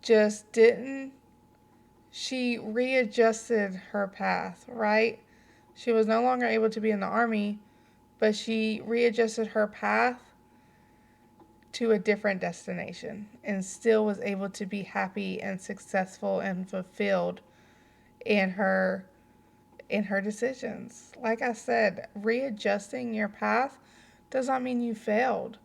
just didn't, she readjusted her path, right? She was no longer able to be in the army, but she readjusted her path to a different destination and still was able to be happy and successful and fulfilled in her decisions. Like I said, readjusting your path does not mean you failed.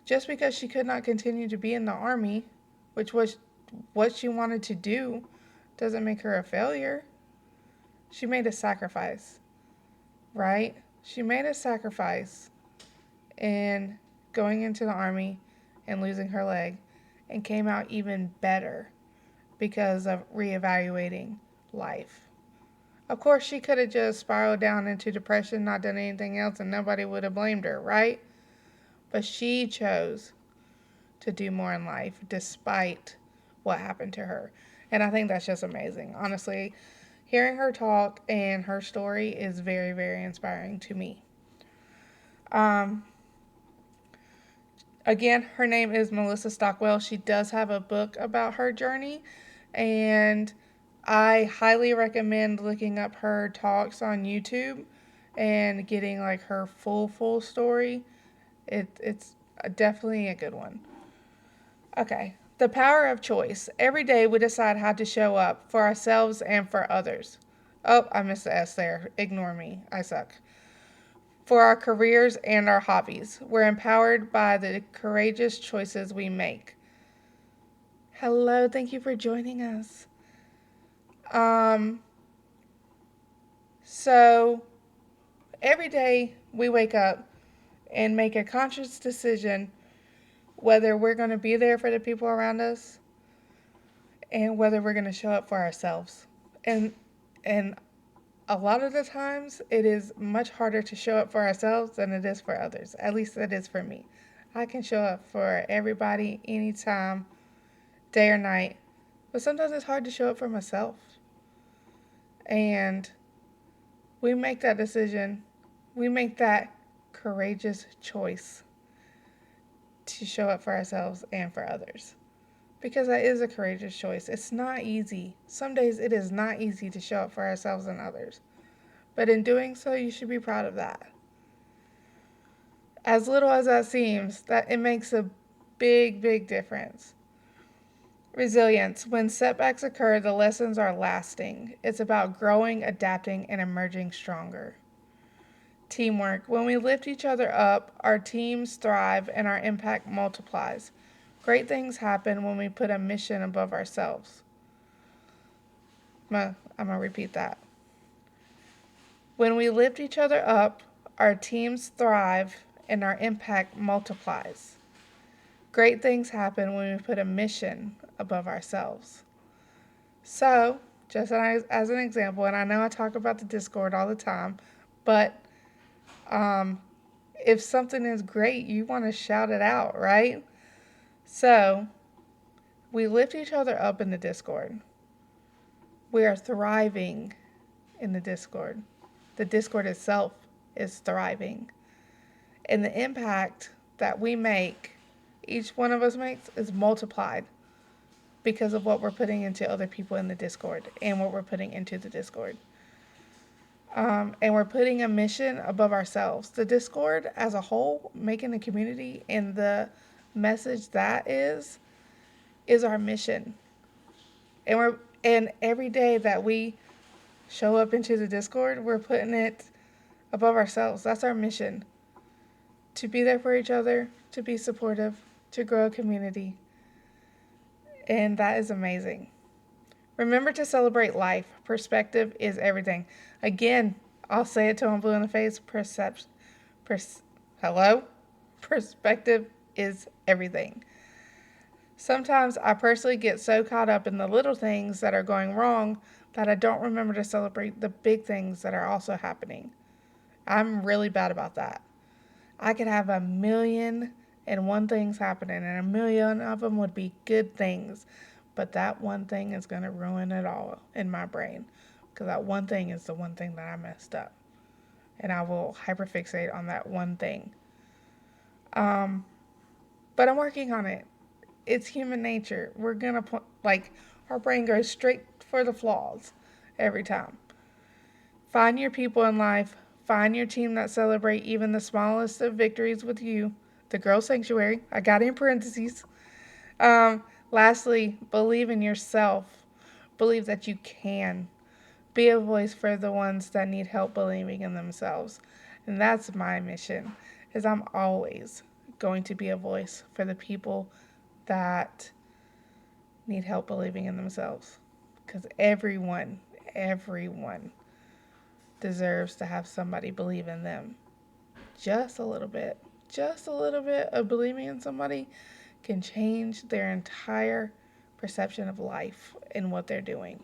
Just because she could not continue to be in the army, which was what she wanted to do, doesn't make her a failure. She made a sacrifice, right? She made a sacrifice in going into the army and losing her leg and came out even better because of reevaluating life. Of course, she could have just spiraled down into depression, not done anything else, and nobody would have blamed her, right? But she chose to do more in life despite what happened to her. And I think that's just amazing. Honestly, hearing her talk and her story is very, very inspiring to me. Again, her name is Melissa Stockwell. She does have a book about her journey, and I highly recommend looking up her talks on YouTube and getting like her full story. It's definitely a good one. Okay, the power of choice. Every day we decide how to show up for ourselves and for others. Oh, I missed the S there. Ignore me. I suck. For our careers and our hobbies. We're empowered by the courageous choices we make. Hello, thank you for joining us. So every day we wake up and make a conscious decision whether we're going to be there for the people around us and whether we're going to show up for ourselves. And a lot of the times it is much harder to show up for ourselves than it is for others. At least it is for me. I can show up for everybody anytime, day or night, but sometimes it's hard to show up for myself. And we make that decision, we make that courageous choice to show up for ourselves and for others. Because that is a courageous choice. It's not easy. Some days it is not easy to show up for ourselves and others. But in doing so, you should be proud of that. As little as that seems, that it makes a big difference. Resilience. When setbacks occur, the lessons are lasting. It's about growing, adapting, and emerging stronger. Teamwork. When we lift each other up, our teams thrive and our impact multiplies. Great things happen when we put a mission above ourselves. I'm going to repeat that. When we lift each other up, our teams thrive and our impact multiplies. Great things happen when we put a mission above ourselves. So, just as an example, and I know I talk about the Discord all the time, but if something is great, you want to shout it out, right? So, we lift each other up in the Discord. We are thriving in the Discord. The Discord itself is thriving. And the impact that we make, each one of us makes, is multiplied because of what we're putting into other people in the Discord and what we're putting into the Discord. And we're putting a mission above ourselves. The Discord as a whole, making a community, and the message that is our mission. And every day that we show up into the Discord, we're putting it above ourselves. That's our mission. To be there for each other, to be supportive, to grow a community. And that is amazing. Remember to celebrate life. Perspective is everything. Again, I'll say it till I'm blue in the face. Hello? Perspective is everything. Sometimes I personally get so caught up in the little things that are going wrong that I don't remember to celebrate the big things that are also happening. I'm really bad about that. I could have 1,000,001 things happening, and 1,000,000 of them would be good things. But that one thing is going to ruin it all in my brain. Because that one thing is the one thing that I messed up. And I will hyperfixate on that one thing. But I'm working on it. It's human nature. We're going to, Our brain goes straight for the flaws every time. Find your people in life. Find your team that celebrate even the smallest of victories with you. The Girl Sanctuary. I got it in parentheses. Lastly, believe in yourself. Believe that you can. Be a voice for the ones that need help believing in themselves. And that's my mission, is I'm always going to be a voice for the people that need help believing in themselves. Because everyone deserves to have somebody believe in them. Just a little bit. Just a little bit of believing in somebody can change their entire perception of life and what they're doing.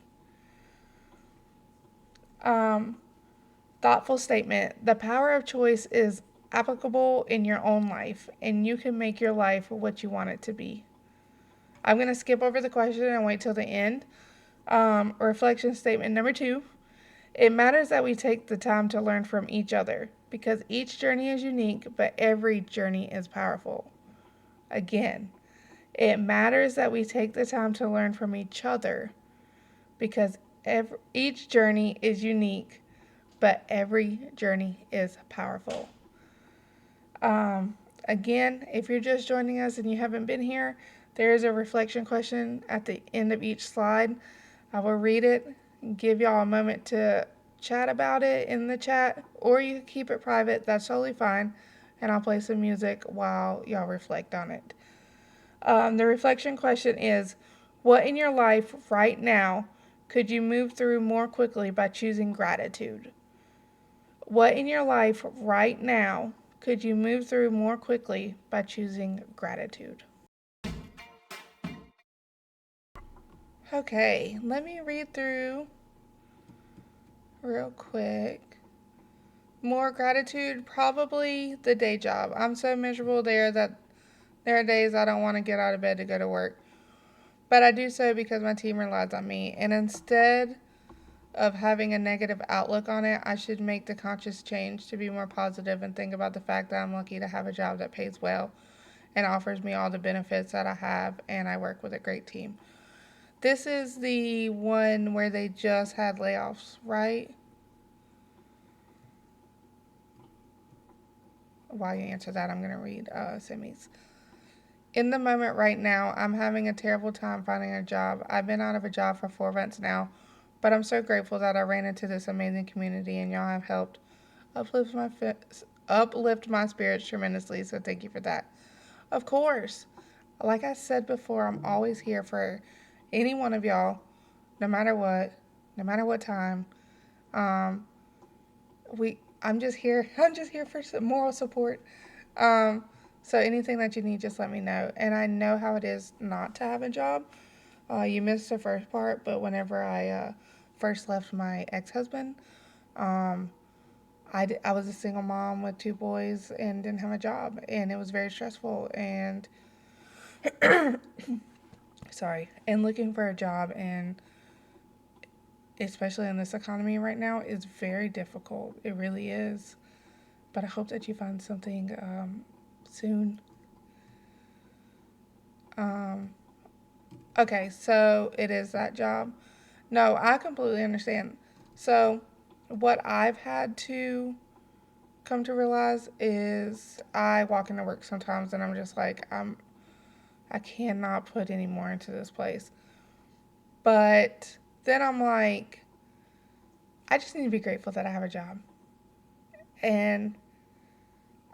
Thoughtful statement. The power of choice is applicable in your own life, and you can make your life what you want it to be. I'm going to skip over the question and wait till the end. Reflection statement number 2. It matters that we take the time to learn from each other, because each journey is unique, but every journey is powerful. Again, it matters that we take the time to learn from each other, because each journey is unique, but every journey is powerful. Again, if you're just joining us and you haven't been here, there is a reflection question at the end of each slide. I will read it, give y'all a moment to chat about it in the chat, or you can keep it private. That's totally fine, and I'll play some music while y'all reflect on it. The reflection question is, what in your life right now could you move through more quickly by choosing gratitude? What in your life right now could you move through more quickly by choosing gratitude? Okay, let me read through real quick. More gratitude, probably the day job. I'm so miserable there that there are days I don't want to get out of bed to go to work. But I do so because my team relies on me. And instead of having a negative outlook on it, I should make the conscious change to be more positive and think about the fact that I'm lucky to have a job that pays well and offers me all the benefits that I have, and I work with a great team. This is the one where they just had layoffs, right? While you answer that, I'm going to read Simi's. In the moment right now, I'm having a terrible time finding a job. I've been out of a job for 4 months now, but I'm so grateful that I ran into this amazing community and y'all have helped uplift my spirits tremendously, so thank you for that. Of course, like I said before, I'm always here for any one of y'all, no matter what time. I'm just here for some moral support. So anything that you need, just let me know. And I know how it is not to have a job. You missed the first part, but whenever I first left my ex-husband, I was a single mom with 2 boys and didn't have a job, and it was very stressful. And and looking for a job, and especially in this economy right now, is very difficult. It really is. But I hope that you find something soon. Okay, so it is that job. No, I completely understand. So what I've had to come to realize is I walk into work sometimes and I'm just like, I cannot put any more into this place. But then I'm like, I just need to be grateful that I have a job. And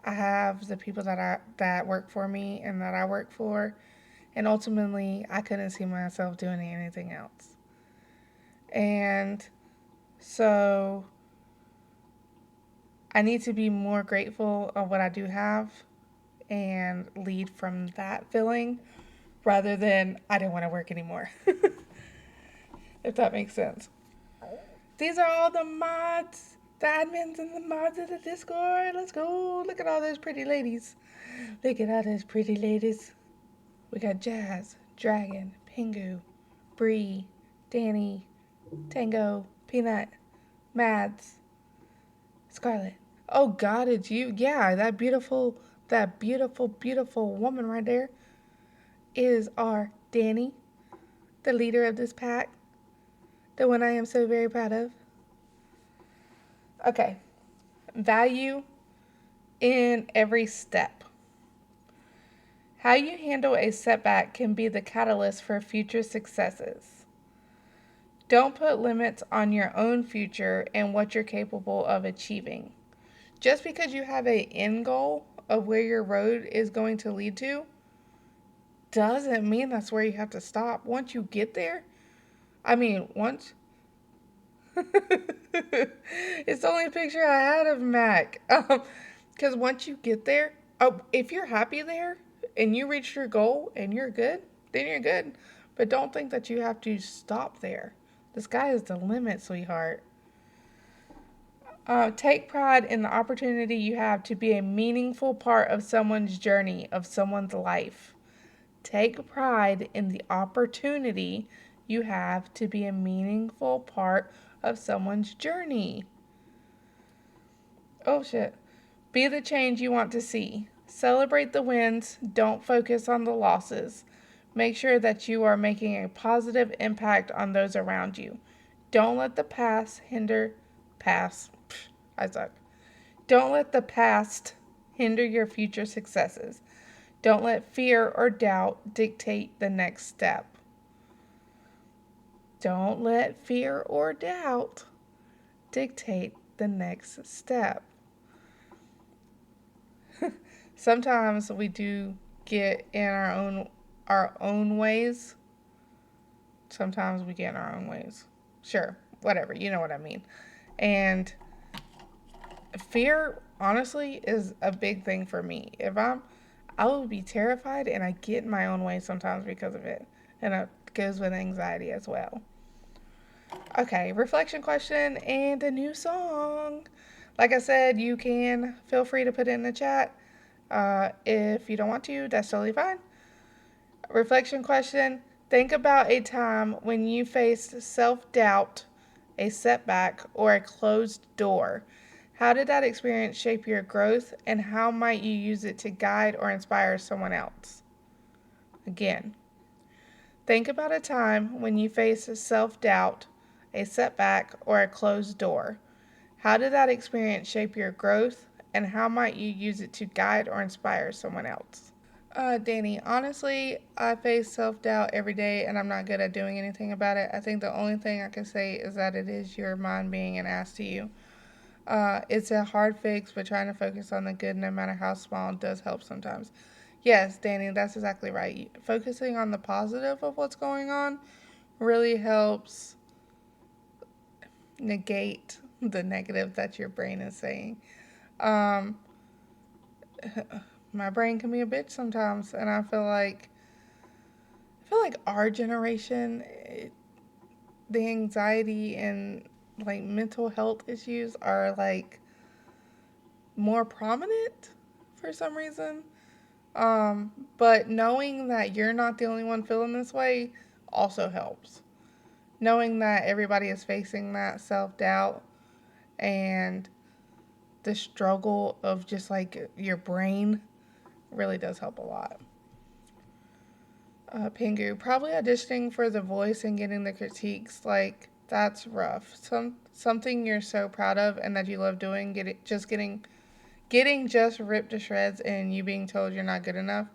I have the people that work for me and that I work for. And ultimately, I couldn't see myself doing anything else. And so I need to be more grateful of what I do have and lead from that feeling rather than I don't want to work anymore. If that makes sense. These are all the mods, the admins and the mods of the Discord. Let's go. Look at all those pretty ladies. Look at all those pretty ladies. We got Jazz, Dragon, Pingu, Bree, Danny, Tango, Peanut, Mads, Scarlett. Oh God, it's you. Yeah, that beautiful, beautiful woman right there is our Danny. the leader of this pack, the one I am so very proud of. Okay, value in every step. How you handle a setback can be the catalyst for future successes. Don't put limits on your own future and what you're capable of achieving. Just because you have an end goal of where your road is going to lead to doesn't mean that's where you have to stop. Once you get there, once it's the only picture I had of Mac. Because once you get there, if you're happy there and you reached your goal and you're good, then you're good. But don't think that you have to stop there. The sky is the limit, sweetheart. Take pride in the opportunity you have to be a meaningful part of someone's journey, of someone's life. Take pride in the opportunity you have to be a meaningful part of someone's journey. Oh shit. Be the change you want to see. Celebrate the wins. Don't focus on the losses. Make sure that you are making a positive impact on those around you. Don't let the past hinder Don't let the past hinder your future successes. Don't let fear or doubt dictate the next step. Don't let fear or doubt dictate the next step. Sometimes we do get in our own ways. Sometimes we get in our own ways. Sure, whatever, you know what I mean. And fear, honestly, is a big thing for me. I will be terrified and I get in my own way sometimes because of it. And it goes with anxiety as well. Okay, reflection question and a new song. Like I said, you can feel free to put it in the chat. If you don't want to, that's totally fine. Reflection question. Think about a time when you faced self-doubt, a setback, or a closed door. How did that experience shape your growth, and how might you use it to guide or inspire someone else? Again, think about a time when you faced self-doubt, a setback, or a closed door. How did that experience shape your growth, and how might you use it to guide or inspire someone else? Danny, honestly, I face self-doubt every day and I'm not good at doing anything about it. I think the only thing I can say is that it is your mind being an ass to you. It's a hard fix, but trying to focus on the good, no matter how small, does help sometimes. Yes, Danny, that's exactly right. Focusing on the positive of what's going on really helps negate the negative that your brain is saying. Um, my brain can be a bitch sometimes, and I feel like our generation, the anxiety and like mental health issues are like more prominent for some reason. But knowing that you're not the only one feeling this way also helps. Knowing that everybody is facing that self-doubt and the struggle of just like your brain really does help a lot. Pingu, probably auditioning for The Voice and getting the critiques, like, that's rough. Something you're so proud of and that you love doing, getting just ripped to shreds and you being told you're not good enough.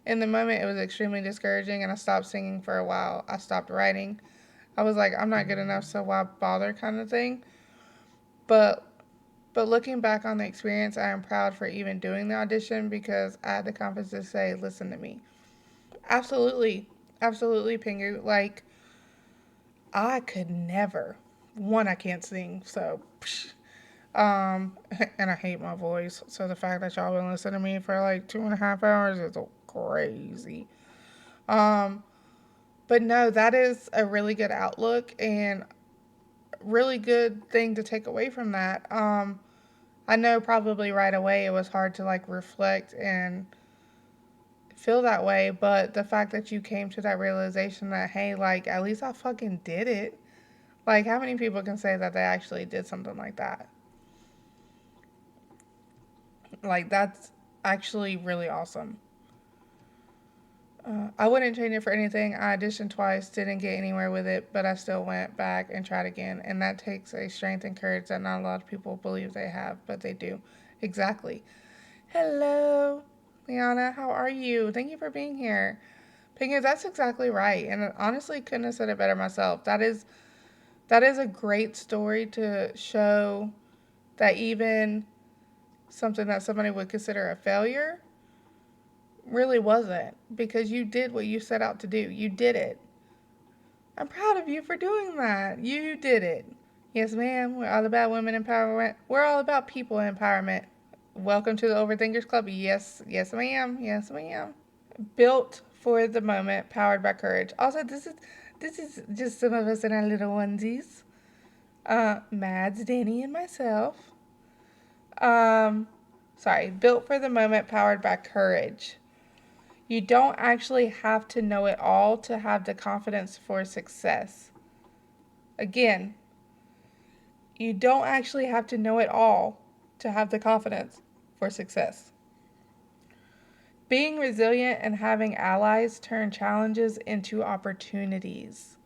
In the moment, it was extremely discouraging, and I stopped singing for a while. I stopped writing. I was like, I'm not good enough, so why bother, kind of thing. But looking back on the experience, I am proud for even doing the audition because I had the confidence to say, listen to me. Absolutely. Absolutely, Pingu. Like, I could never. One, I can't sing, so. And I hate my voice. So the fact that y'all been listening to me for like 2.5 hours is crazy. But no, that is a really good outlook and really good thing to take away from that. I know probably right away it was hard to like reflect and feel that way, but the fact that you came to that realization that, hey, like, at least I fucking did it. Like, how many people can say that they actually did something like that? Like, that's actually really awesome. I wouldn't change it for anything. I auditioned twice, didn't get anywhere with it, but I still went back and tried again. And that takes a strength and courage that not a lot of people believe they have, but they do. Exactly. Hello, Liana. How are you? Thank you for being here. Pingu, that's exactly right. And honestly, couldn't have said it better myself. That is a great story to show that even something that somebody would consider a failure really wasn't, because you did what you set out to do. You did it. I'm proud of you for doing that. You did it. Yes, ma'am. We're all about women empowerment. We're all about people empowerment. Welcome to the Overthinkers Club. Yes, yes, ma'am. Yes, ma'am. Built for the moment, powered by courage. Also, this is just some of us in our little onesies. Mads, Danny, and myself. Um, Sorry. Built for the moment, powered by courage. You don't actually have to know it all to have the confidence for success. Again, you don't actually have to know it all to have the confidence for success. Being resilient and having allies turn challenges into opportunities.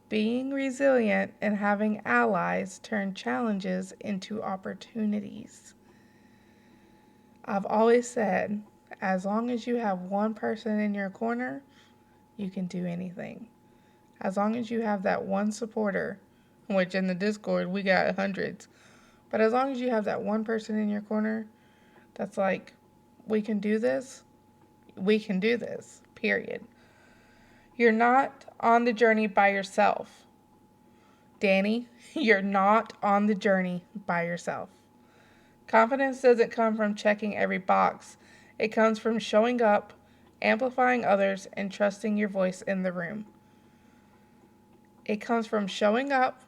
Being resilient and having allies turn challenges into opportunities. I've always said, as long as you have one person in your corner, you can do anything. As long as you have that one supporter, which in the Discord we got hundreds, but as long as you have that one person in your corner that's like, we can do this, period. You're not on the journey by yourself. Danny, you're not on the journey by yourself. Confidence doesn't come from checking every box. It comes from showing up, amplifying others, and trusting your voice in the room. It comes from showing up,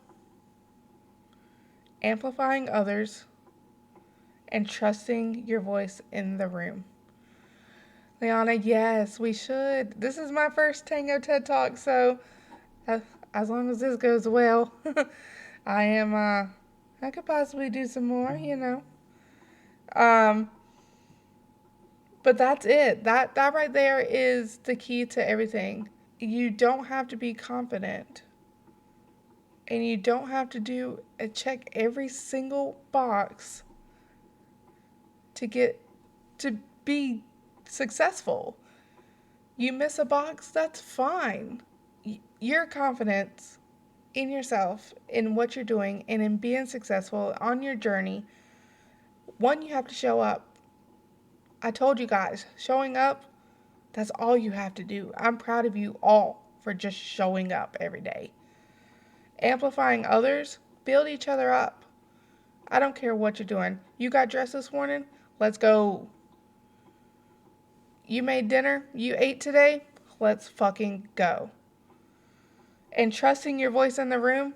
amplifying others, and trusting your voice in the room. Liana, yes, we should. This is my first Tango TED Talk, so as long as this goes well, I could possibly do some more, you know. But that's it. That right there is the key to everything. You don't have to be confident. And you don't have to check every single box to be successful. You miss a box, that's fine. Your confidence in yourself, in what you're doing, and in being successful on your journey, one, you have to show up. I told you guys, showing up, that's all you have to do. I'm proud of you all for just showing up every day. Amplifying others, build each other up. I don't care what you're doing. You got dressed this morning? Let's go. You made dinner? You ate today? Let's fucking go. And trusting your voice in the room,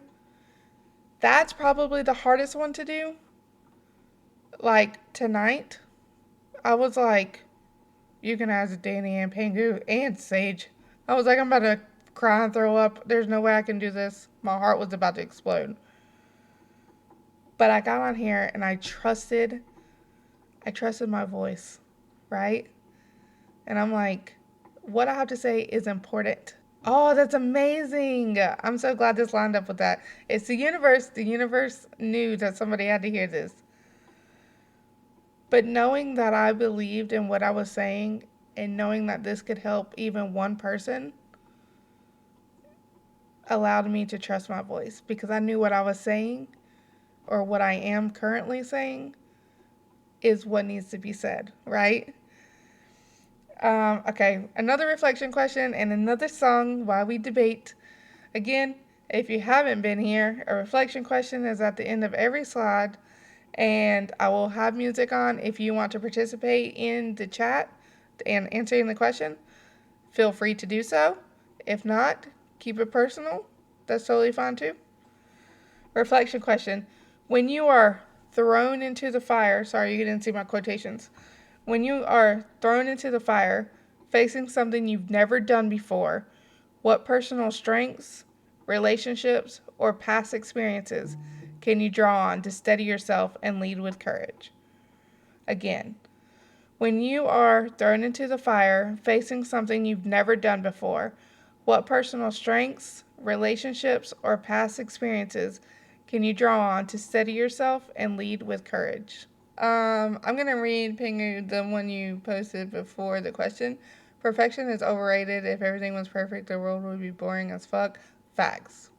that's probably the hardest one to do. Like tonight, I was like, you can ask Danny and Pingu and Sage. I was like, I'm about to cry and throw up. There's no way I can do this. My heart was about to explode. But I got on here and I trusted my voice, right? And I'm like, what I have to say is important. Oh, that's amazing. I'm so glad this lined up with that. It's the universe. The universe knew that somebody had to hear this. But knowing that I believed in what I was saying and knowing that this could help even one person allowed me to trust my voice, because I knew what I was saying, or what I am currently saying, is what needs to be said, right? Okay, another reflection question and another song while we debate. Again, if you haven't been here, a reflection question is at the end of every slide, and I will have music on. If you want to participate in the chat and answering the question, feel free to do so. If not, keep it personal. That's totally fine too. Reflection question. When you are thrown into the fire, sorry, you didn't see my quotations. When you are thrown into the fire, facing something you've never done before, what personal strengths, relationships, or past experiences can you draw on to steady yourself and lead with courage? Again, When you are thrown into the fire, facing something you've never done before, what personal strengths, relationships, or past experiences can you draw on to steady yourself and lead with courage? I'm gonna read Pingu, the one you posted before the question. Perfection is overrated. If everything was perfect, the world would be boring as fuck. Facts.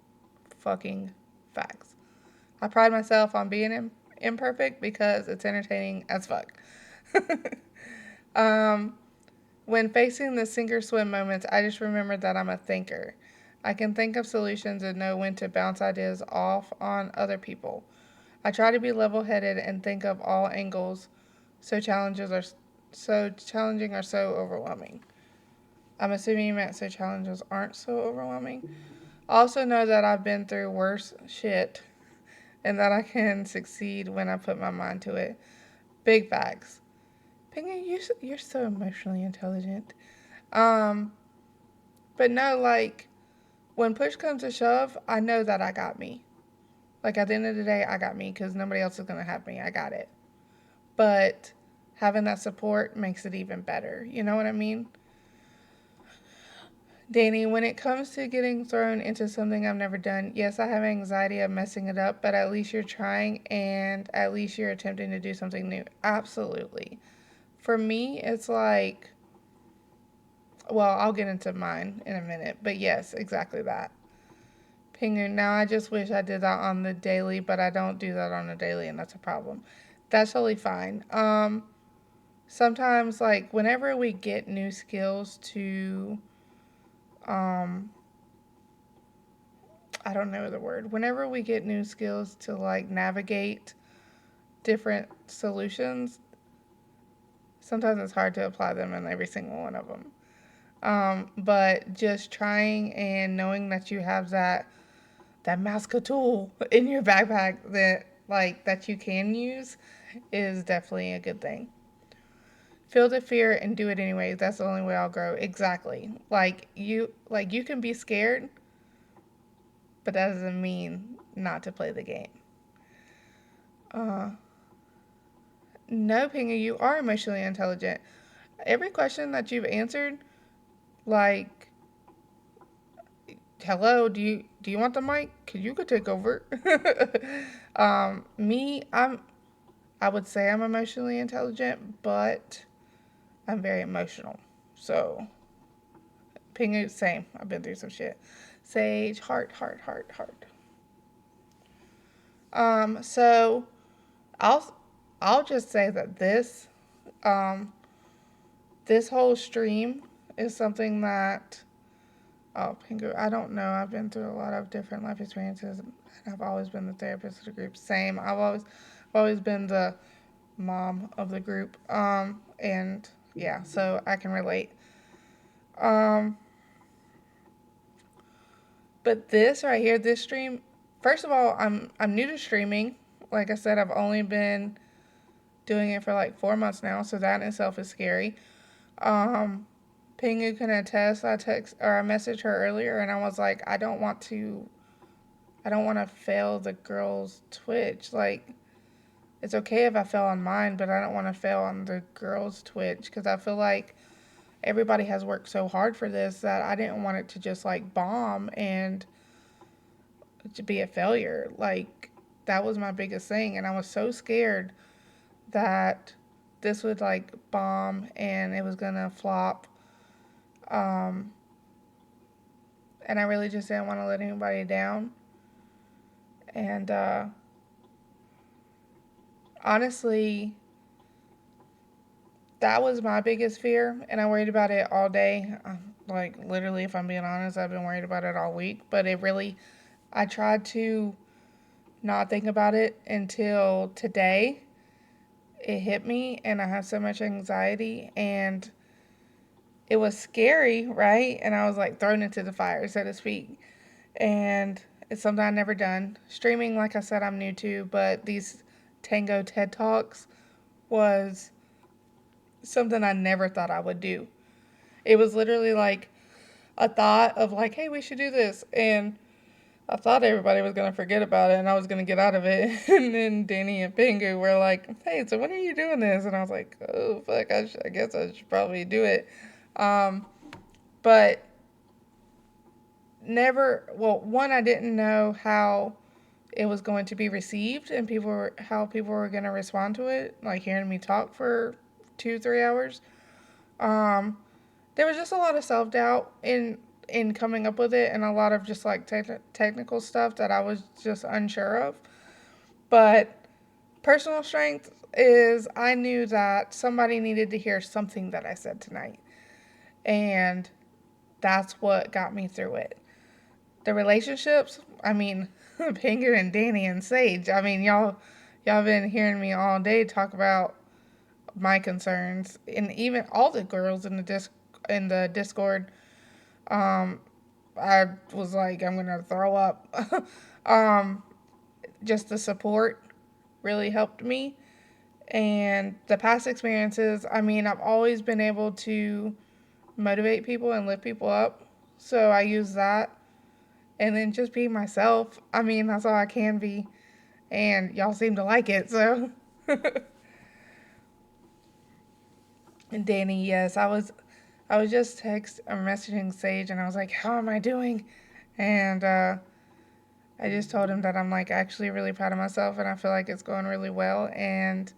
Fucking facts. I pride myself on being imperfect because it's entertaining as fuck. When facing the sink or swim moments, I just remember that I'm a thinker. I can think of solutions and know when to bounce ideas off on other people. I try to be level-headed and think of all angles, so challenging or so overwhelming. I'm assuming you meant so challenges aren't so overwhelming. I also know that I've been through worse shit and that I can succeed when I put my mind to it. Big facts. Pingu, you're so emotionally intelligent. Um, but no, like, when push comes to shove, I know that I got me. Like, at the end of the day, I got me because nobody else is going to have me. I got it. But having that support makes it even better. You know what I mean? Danny, when it comes to getting thrown into something I've never done, yes, I have anxiety of messing it up, but at least you're trying and at least you're attempting to do something new. Absolutely. For me, it's like, well, I'll get into mine in a minute, but yes, exactly that. Pingu, now I just wish I did that on the daily, but I don't do that on the daily, and that's a problem. That's totally fine. Sometimes, like, whenever we get new skills to, um, I don't know the word. Whenever we get new skills to, like, navigate different solutions, sometimes it's hard to apply them in every single one of them. But just trying and knowing that you have that master tool in your backpack that you can use is definitely a good thing. Feel the fear and do it anyway. That's the only way I'll grow. Exactly. You can be scared, but that doesn't mean not to play the game. No, Pinga, you are emotionally intelligent. Every question that you've answered, like, hello, do you want the mic? You could take over. Me, I would say I'm emotionally intelligent, but I'm very emotional. So, Pingu, same. I've been through some shit. Sage, heart, heart, heart, heart. So I'll just say that this whole stream is something that, oh, Pingu, I don't know. I've been through a lot of different life experiences, and I've always been the therapist of the group. Same. I've always been the mom of the group. And yeah, so I can relate. Um, but this right here, this stream, first of all, I'm new to streaming. Like I said, I've only been doing it for like 4 months now, so that in itself is scary. Um, Pingu can attest. I messaged her earlier, and I was like, I don't want to fail the girls' Twitch. Like, it's okay if I fail on mine, but I don't want to fail on the girls' Twitch because I feel like everybody has worked so hard for this that I didn't want it to just like bomb and to be a failure. Like, that was my biggest thing, and I was so scared that this would like bomb and it was gonna flop. Um, and I really just didn't want to let anybody down. And honestly, that was my biggest fear, and I worried about it all day. Like, literally, if I'm being honest, I've been worried about it all week. But I tried to not think about it until today. It hit me, and I have so much anxiety, and it was scary, right? And I was like thrown into the fire, so to speak. And it's something I've never done. Streaming, like I said, I'm new to, but these Tango TED Talks was something I never thought I would do. It was literally like a thought of like, hey, we should do this. And I thought everybody was gonna forget about it and I was gonna get out of it. And then Danny and Pingu were like, "Hey, so when are you doing this?" And I was like, "Oh fuck, I guess I should probably do it." But never. Well, one, I didn't know how it was going to be received and how people were gonna respond to it. Like hearing me talk for 2-3 hours. Um, there was just a lot of self doubt in coming up with it, and a lot of just like technical stuff that I was just unsure of. But personal strength is I knew that somebody needed to hear something that I said tonight, and that's what got me through it. The relationships, I mean, Pingu and Danny and Sage. I mean, y'all been hearing me all day talk about my concerns, and even all the girls in the Discord. Um, I was like, I'm gonna throw up. um, just the support really helped me, and the past experiences. I mean, I've always been able to motivate people and lift people up, so I use that, and then just be myself. I mean, that's all I can be, and y'all seem to like it, so. And Danny, yes, I was just messaging Sage, and I was like, "How am I doing?" And I just told him that I'm like actually really proud of myself, and I feel like it's going really well, and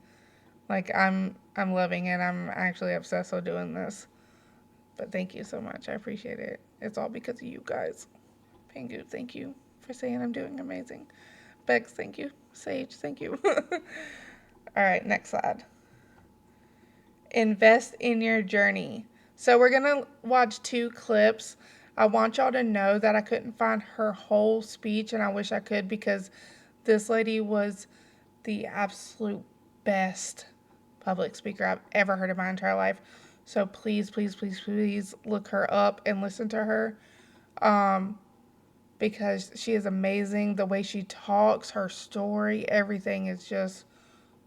like I'm loving it. I'm actually obsessed with doing this. But thank you so much. I appreciate it. It's all because of you guys. Pingu, thank you for saying I'm doing amazing. Bex, thank you. Sage, thank you. All right, next slide. Invest in your journey. So we're going to watch 2 clips. I want y'all to know that I couldn't find her whole speech, and I wish I could, because this lady was the absolute best public speaker I've ever heard in my entire life. So please, please, please, please look her up and listen to her, because she is amazing. The way she talks, her story, everything is just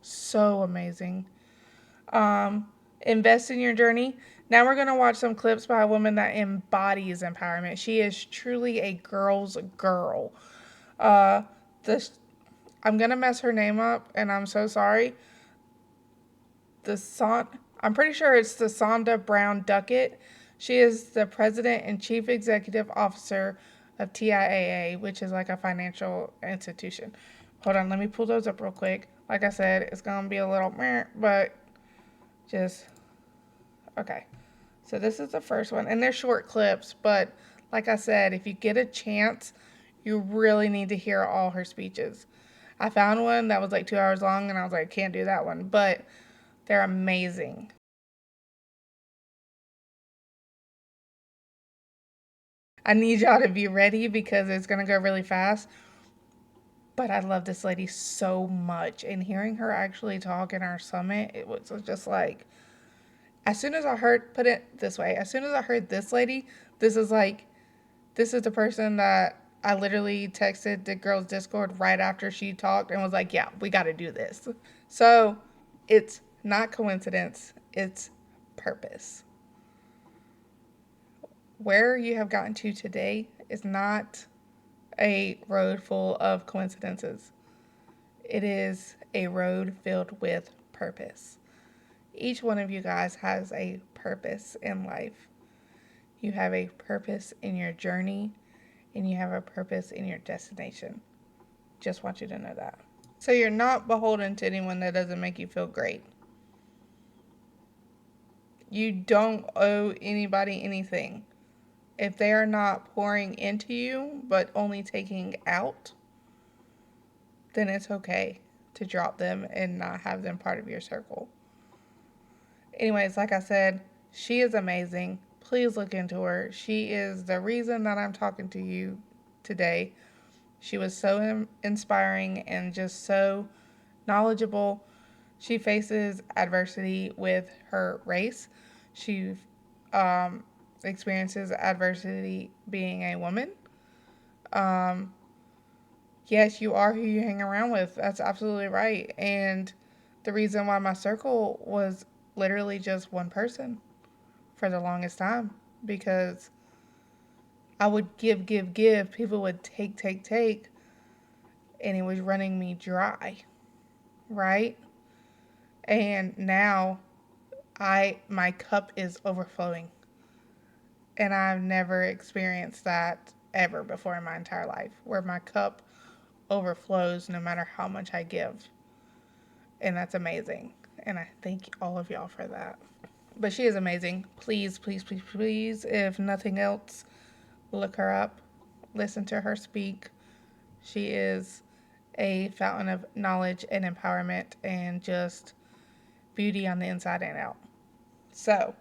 so amazing. Invest in your journey. Now we're going to watch some clips by a woman that embodies empowerment. She is truly a girl's girl. This I'm going to mess her name up, and I'm so sorry. I'm pretty sure it's the Sonda Brown Duckett. She is the president and chief executive officer of TIAA, which is like a financial institution. Hold on, let me pull those up real quick. Like I said, it's going to be a little meh, but just, okay. So this is the first one, and they're short clips, but like I said, if you get a chance, you really need to hear all her speeches. I found one that was like 2 hours long, and I was like, can't do that one, but they're amazing. I need y'all to be ready because it's going to go really fast. But I love this lady so much. And hearing her actually talk in our summit, it was just like, as soon as I heard, put it this way, as soon as I heard this lady, this is the person that I literally texted the girls' Discord right after she talked and was like, yeah, we got to do this. So it's not coincidence, it's purpose. Where you have gotten to today is not a road full of coincidences. It is a road filled with purpose. Each one of you guys has a purpose in life. You have a purpose in your journey, and you have a purpose in your destination. Just want you to know that. So you're not beholden to anyone that doesn't make you feel great. You don't owe anybody anything. If they are not pouring into you, but only taking out, then it's okay to drop them and not have them part of your circle. Anyways, like I said, she is amazing. Please look into her. She is the reason that I'm talking to you today. She was so inspiring and just so knowledgeable. She faces adversity with her race. She experiences adversity being a woman. Yes, you are who you hang around with. That's absolutely right. And the reason why my circle was literally just one person for the longest time, because I would give, people would take, and it was running me dry, right? And now my cup is overflowing. And I've never experienced that ever before in my entire life, where my cup overflows no matter how much I give. And that's amazing. And I thank all of y'all for that. But she is amazing. Please, please, please, please, if nothing else, look her up. Listen to her speak. She is a fountain of knowledge and empowerment and just beauty on the inside and out. So,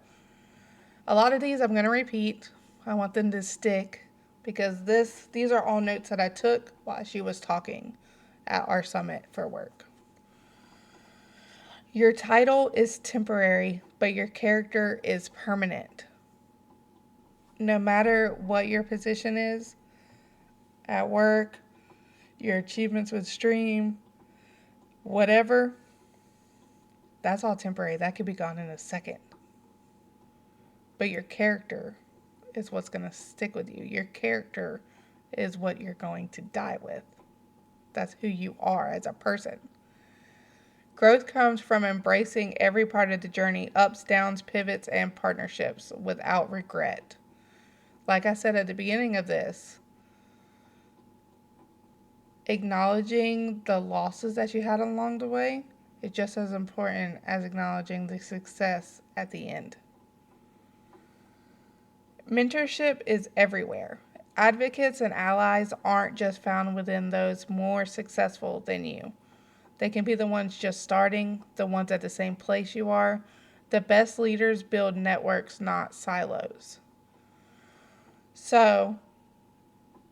a lot of these I'm going to repeat. I want them to stick because these are all notes that I took while she was talking at our summit for work. Your title is temporary, but your character is permanent. No matter what your position is at work, your achievements with stream, whatever, that's all temporary. That could be gone in a second. But your character is what's going to stick with you. Your character is what you're going to die with. That's who you are as a person. Growth comes from embracing every part of the journey, ups, downs, pivots, and partnerships without regret. Like I said at the beginning of this, acknowledging the losses that you had along the way is just as important as acknowledging the success at the end. Mentorship is everywhere. Advocates and allies aren't just found within those more successful than you. They can be the ones just starting, the ones at the same place you are. The best leaders build networks, not silos. So,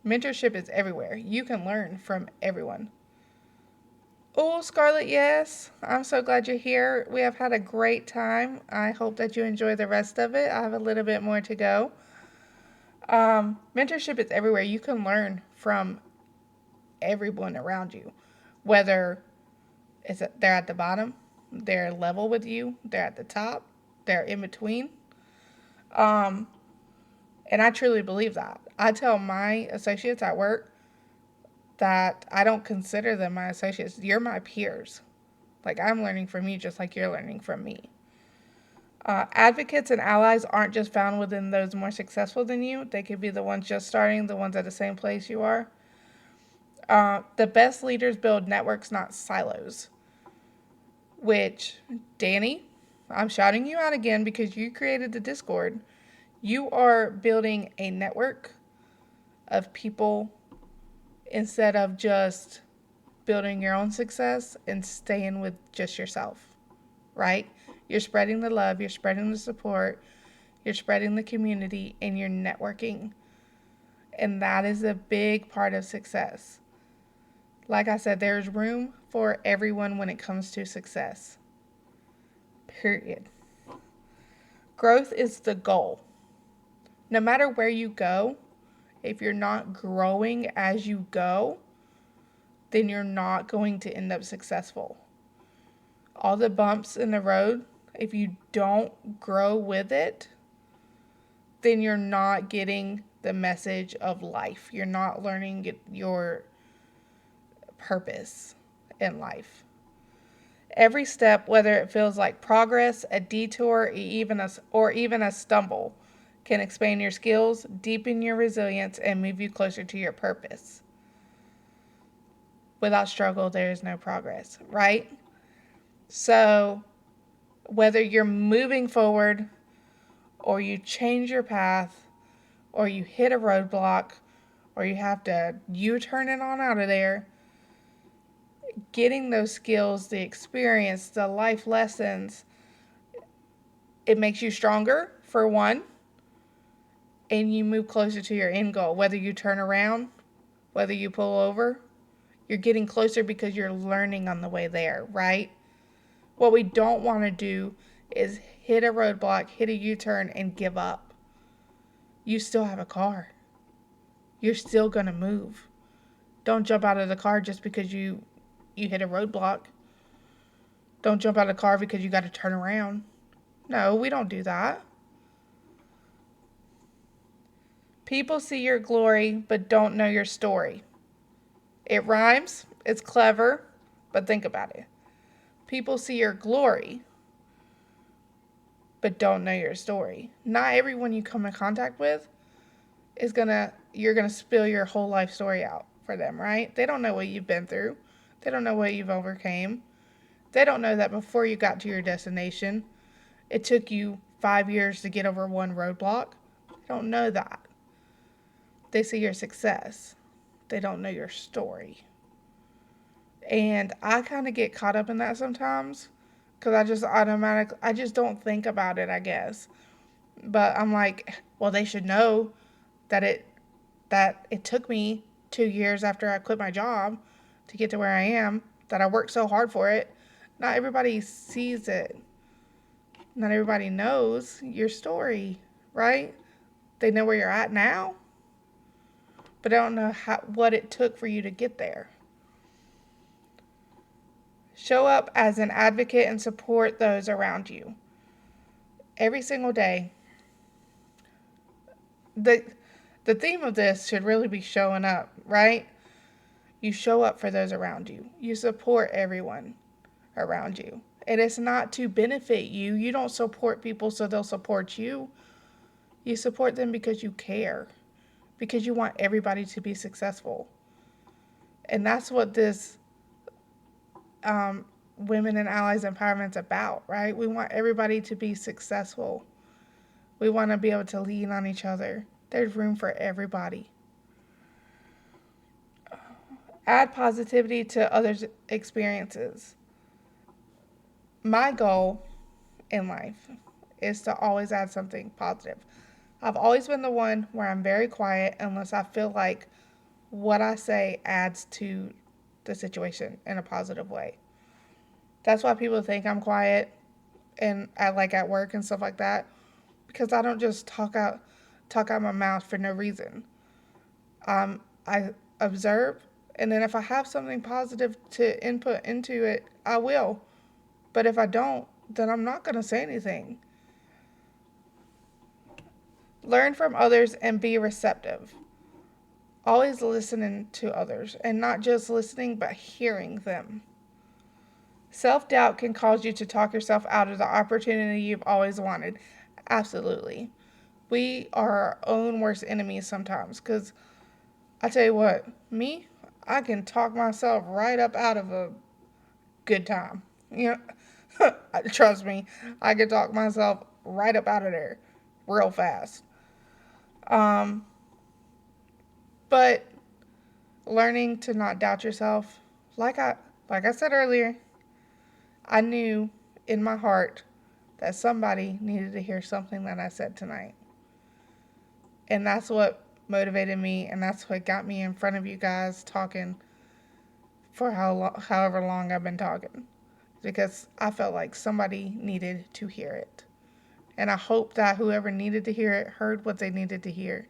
mentorship is everywhere. You can learn from everyone. Oh, Scarlett, yes. I'm so glad you're here. We have had a great time. I hope that you enjoy the rest of it. I have a little bit more to go. Mentorship is everywhere. You can learn from everyone around you, whether they're at the bottom, they're level with you, they're at the top, they're in between. And I truly believe that. I tell my associates at work that I don't consider them my associates. You're my peers. Like, I'm learning from you just like you're learning from me. Advocates and allies aren't just found within those more successful than you. They could be the ones just starting, the ones at the same place you are. The best leaders build networks, not silos. Which, Danny, I'm shouting you out again because you created the Discord. You are building a network of people instead of just building your own success and staying with just yourself, right? You're spreading the love, you're spreading the support, you're spreading the community, and you're networking. And that is a big part of success. Like I said, there's room for everyone when it comes to success. Period. Growth is the goal. No matter where you go, if you're not growing as you go, then you're not going to end up successful. All the bumps in the road, if you don't grow with it, then you're not getting the message of life. You're not learning your purpose in life. Every step, whether it feels like progress, a detour, or even a stumble, can expand your skills, deepen your resilience, and move you closer to your purpose. Without struggle, there is no progress, right? So, whether you're moving forward, or you change your path, or you hit a roadblock, or you have to U-turn it on out of there, getting those skills, the experience, the life lessons, it makes you stronger, for one, and you move closer to your end goal. Whether you turn around, whether you pull over, you're getting closer because you're learning on the way there, right? What we don't want to do is hit a roadblock, hit a U-turn, and give up. You still have a car. You're still going to move. Don't jump out of the car just because you hit a roadblock. Don't jump out of the car because you got to turn around. No, we don't do that. People see your glory but don't know your story. It rhymes, it's clever, but think about it. People see your glory but don't know your story. Not everyone you come in contact with you're gonna spill your whole life story out for them, right? They don't know what you've been through. They don't know what you've overcame. They don't know that before you got to your destination, it took you 5 years to get over one roadblock. They don't know that. They see your success. They don't know your story. And I kind of get caught up in that sometimes because I just don't think about it, I guess. But I'm like, well, they should know that it took me 2 years after I quit my job to get to where I am, that I worked so hard for it. Not everybody sees it. Not everybody knows your story, right? They know where you're at now, but I don't know what it took for you to get there. Show up as an advocate and support those around you. Every single day. The theme of this should really be showing up, right? You show up for those around you. You support everyone around you. And it's not to benefit you. You don't support people so they'll support you. You support them because you care. Because you want everybody to be successful. And that's what this Women and Allies Empowerment is about, right? We want everybody to be successful. We want to be able to lean on each other. There's room for everybody. Add positivity to others' experiences. My goal in life is to always add something positive. I've always been the one where I'm very quiet unless I feel like what I say adds to the situation in a positive way. That's why people think I'm quiet and at work and stuff like that, because I don't just talk out my mouth for no reason. I observe, and then if I have something positive to input into it, I will. But if I don't, then I'm not going to say anything. Learn from others and be receptive. Always listening to others, and not just listening, but hearing them. Self-doubt can cause you to talk yourself out of the opportunity you've always wanted. Absolutely. We are our own worst enemies sometimes, because I tell you what, I can talk myself right up out of a good time. Trust me, I can talk myself right up out of there real fast. But learning to not doubt yourself, like I said earlier, I knew in my heart that somebody needed to hear something that I said tonight. And that's what motivated me, and that's what got me in front of you guys talking for however long I've been talking. Because I felt like somebody needed to hear it. And I hope that whoever needed to hear it heard what they needed to hear.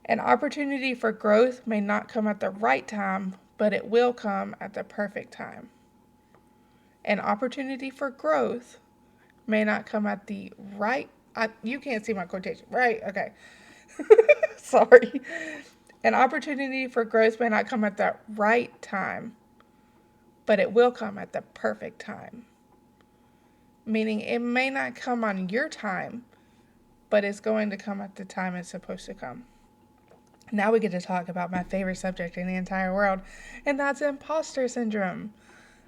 An opportunity for growth may not come at the right time, but it will come at the perfect time. An opportunity for growth may not come at the right... you can't see my quotation, right? Okay. Sorry. An opportunity for growth may not come at the right time, but it will come at the perfect time. Meaning it may not come on your time, but it's going to come at the time it's supposed to come. Now we get to talk about my favorite subject in the entire world, and that's imposter syndrome.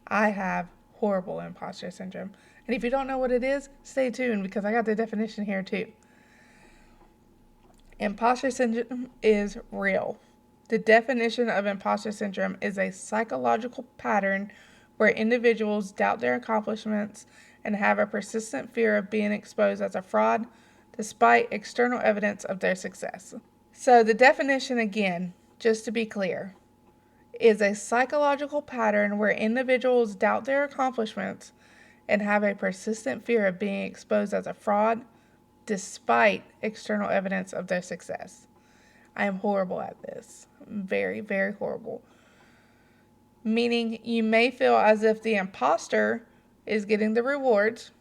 I have horrible imposter syndrome. And if you don't know what it is, stay tuned because I got the definition here too. Imposter syndrome is real. The definition of imposter syndrome is a psychological pattern where individuals doubt their accomplishments and have a persistent fear of being exposed as a fraud despite external evidence of their success. So the definition again, just to be clear, is a psychological pattern where individuals doubt their accomplishments and have a persistent fear of being exposed as a fraud despite external evidence of their success. I am horrible at this. Very, very horrible. Meaning you may feel as if the imposter is getting the rewards.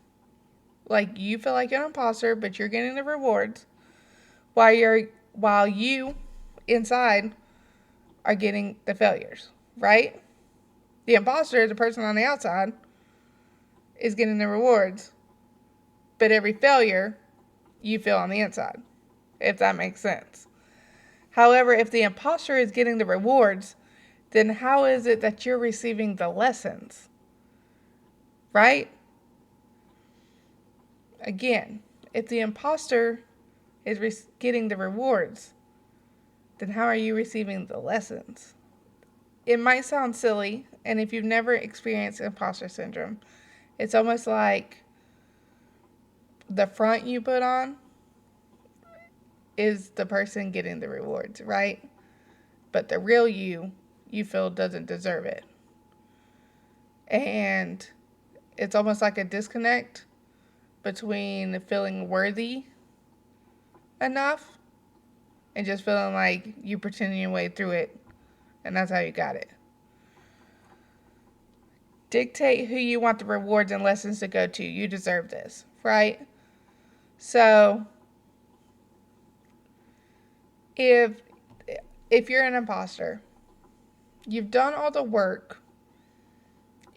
Like you feel like you're an imposter, but you're getting the rewards. While you're while you inside are getting the failures, right? The imposter, the person on the outside, is getting the rewards, but every failure you feel on the inside, if that makes sense. However, if the imposter is getting the rewards, then how is it that you're receiving the lessons? Right? Again, if the imposter is getting the rewards, then how are you receiving the lessons? It might sound silly, and if you've never experienced imposter syndrome, it's almost like the front you put on is the person getting the rewards, right? But the real you feel doesn't deserve it. And it's almost like a disconnect between feeling worthy enough and just feeling like you pretending your way through it, and that's how you got it. Dictate who you want the rewards and lessons to go to. You deserve this, right? So if you're an imposter, you've done all the work,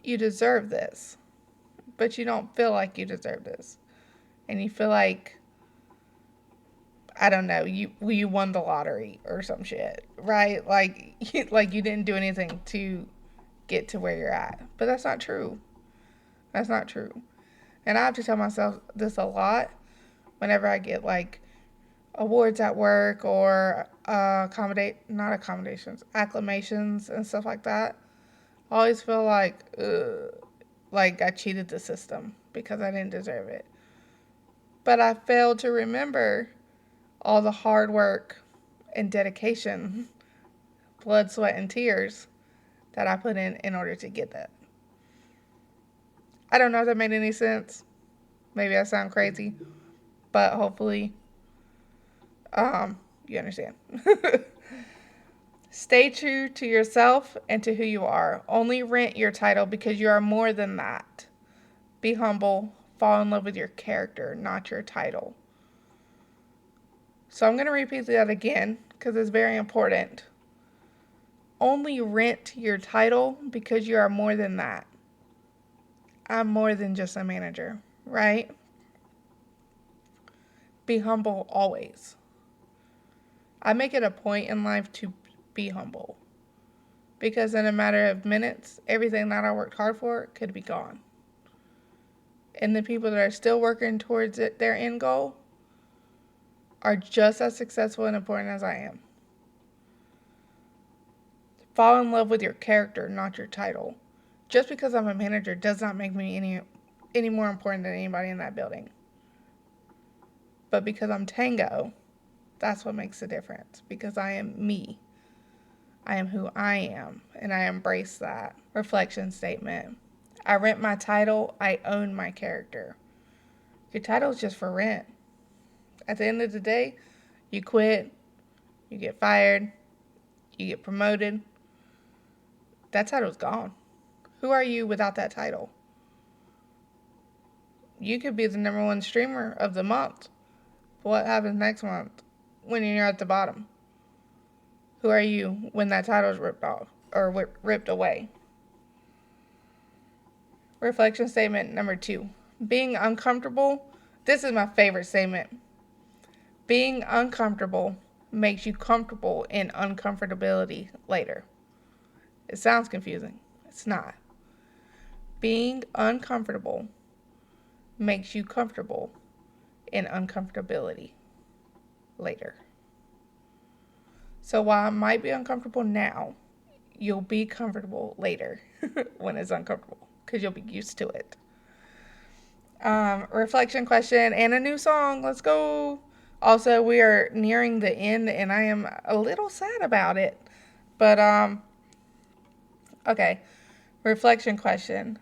you deserve this, but you don't feel like you deserve this, and you feel like, I don't know, you won the lottery or some shit, right? Like you didn't do anything to get to where you're at. But that's not true. That's not true. And I have to tell myself this a lot whenever I get like awards at work or acclamations and stuff like that. I always feel like I cheated the system because I didn't deserve it. But I failed to remember all the hard work and dedication, blood, sweat, and tears that I put in order to get that. I don't know if that made any sense. Maybe I sound crazy, but hopefully you understand. Stay true to yourself and to who you are. Only rent your title because you are more than that. Be humble. Fall in love with your character, not your title. So I'm going to repeat that again because it's very important. Only rent your title because you are more than that. I'm more than just a manager, right? Be humble always. I make it a point in life to be humble because in a matter of minutes, everything that I worked hard for could be gone. And the people that are still working towards their end goal are just as successful and important as I am. Fall in love with your character, not your title. Just because I'm a manager does not make me any more important than anybody in that building. But because I'm Tango, that's what makes the difference. Because I am me. I am who I am, and I embrace that. Reflection statement. I rent my title, I own my character. Your title is just for rent. At the end of the day, you quit, you get fired, you get promoted. That title's gone. Who are you without that title? You could be the #1 streamer of the month. But what happens next month when you're at the bottom? Who are you when that title is ripped off or ripped away? Reflection statement number 2. Being uncomfortable. This is my favorite statement. Being uncomfortable makes you comfortable in uncomfortability later. It sounds confusing. It's not. Being uncomfortable makes you comfortable in uncomfortability later. So while it might be uncomfortable now, you'll be comfortable later when it's uncomfortable because you'll be used to it. Reflection question and a new song. Let's go. Also, we are nearing the end and I am a little sad about it. But, okay. Reflection question.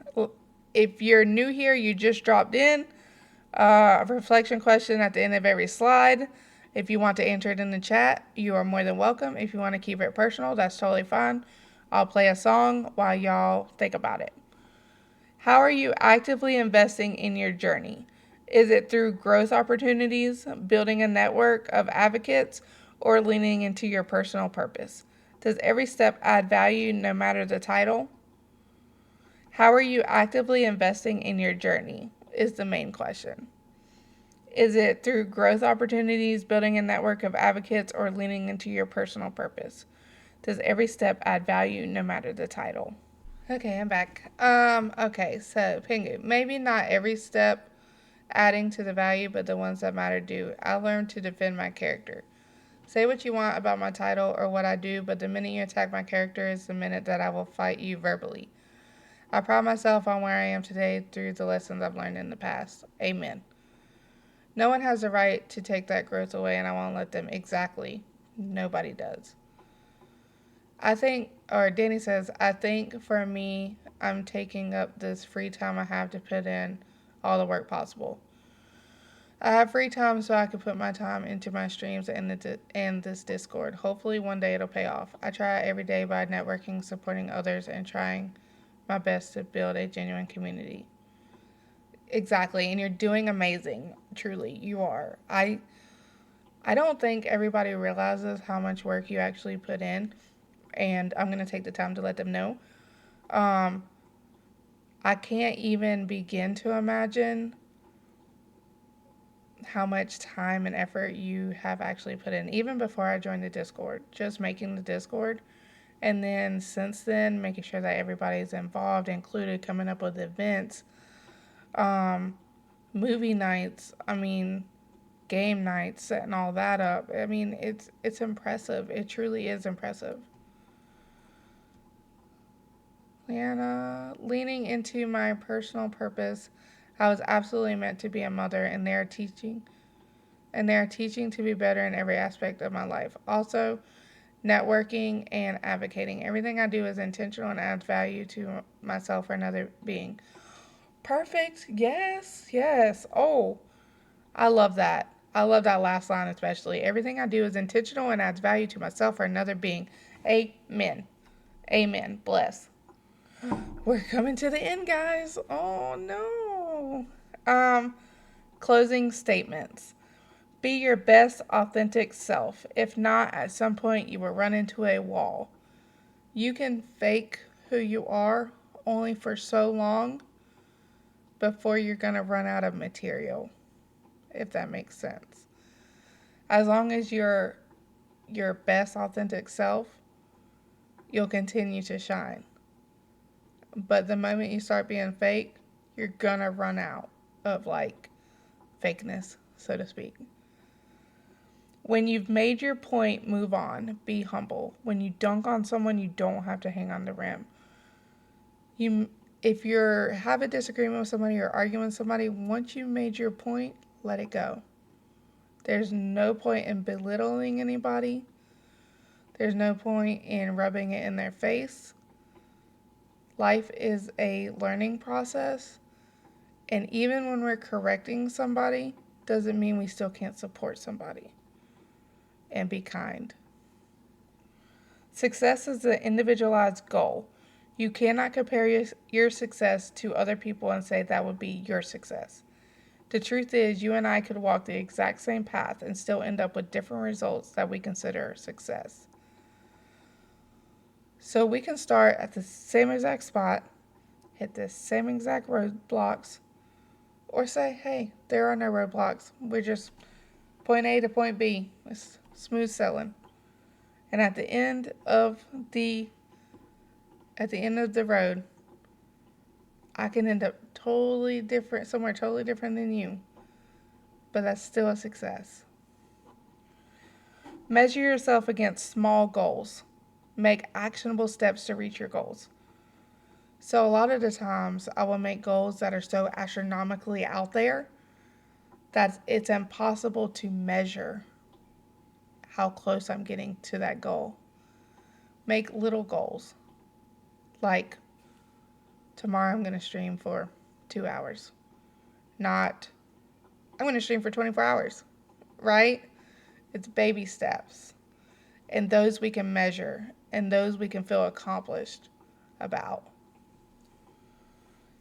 If you're new here, you just dropped in. A reflection question at the end of every slide. If you want to enter it in the chat, you are more than welcome. If you want to keep it personal, that's totally fine. I'll play a song while y'all think about it. How are you actively investing in your journey? Is it through growth opportunities, building a network of advocates, or leaning into your personal purpose? Does every step add value no matter the title? How are you actively investing in your journey is the main question. Is it through growth opportunities, building a network of advocates, or leaning into your personal purpose? Does every step add value no matter the title? Okay, I'm back. Okay, so Pingu, maybe not every step adding to the value, but the ones that matter do. I learned to defend my character. Say what you want about my title or what I do, but the minute you attack my character is the minute that I will fight you verbally. I pride myself on where I am today through the lessons I've learned in the past. Amen. No one has the right to take that growth away, and I won't let them. Exactly. Nobody does. I think, or Danny says, I think for me, I'm taking up this free time I have to put in all the work possible. I have free time so I can put my time into my streams and this Discord. Hopefully one day it'll pay off. I try every day by networking, supporting others, and trying my best to build a genuine community. Exactly, and you're doing amazing. Truly, you are. I don't think everybody realizes how much work you actually put in, and I'm going to take the time to let them know. I can't even begin to imagine how much time and effort you have actually put in, even before I joined the Discord, just making the Discord. And then since then, making sure that everybody's involved, included, coming up with events, movie nights, game nights, setting all that up. It's impressive. It truly is impressive. Lana, leaning into my personal purpose, I was absolutely meant to be a mother, and they are teaching to be better in every aspect of my life. Also, networking and advocating. Everything I do is intentional and adds value to myself or another being. Perfect. Yes. Yes. Oh, I love that. I love that last line especially. Everything I do is intentional and adds value to myself or another being. Amen. Amen. Bless. We're coming to the end, guys. Oh, no. Closing statements. Be your best authentic self. If not, at some point you will run into a wall. You can fake who you are only for so long before you're going to run out of material, if that makes sense. As long as you're your best authentic self, you'll continue to shine. But the moment you start being fake, you're going to run out of fakeness, so to speak. When you've made your point, move on. Be humble. When you dunk on someone, you don't have to hang on the rim. If you have a disagreement with somebody or arguing with somebody, once you made your point, let it go. There's no point in belittling anybody. There's no point in rubbing it in their face. Life is a learning process. And even when we're correcting somebody, doesn't mean we still can't support somebody. And be kind. Success is an individualized goal. You cannot compare your success to other people and say that would be your success. The truth is, you and I could walk the exact same path and still end up with different results that we consider success. So we can start at the same exact spot, hit the same exact roadblocks, or say, hey, there are no roadblocks. We're just point A to point B. It's smooth sailing. And at the end of the road, I can end up somewhere totally different than you. But that's still a success. Measure yourself against small goals. Make actionable steps to reach your goals. So a lot of the times I will make goals that are so astronomically out there that it's impossible to measure how close I'm getting to that goal. Make little goals. Like, tomorrow I'm going to stream for 2 hours. Not, I'm going to stream for 24 hours. Right? It's baby steps. And those we can measure. And those we can feel accomplished about.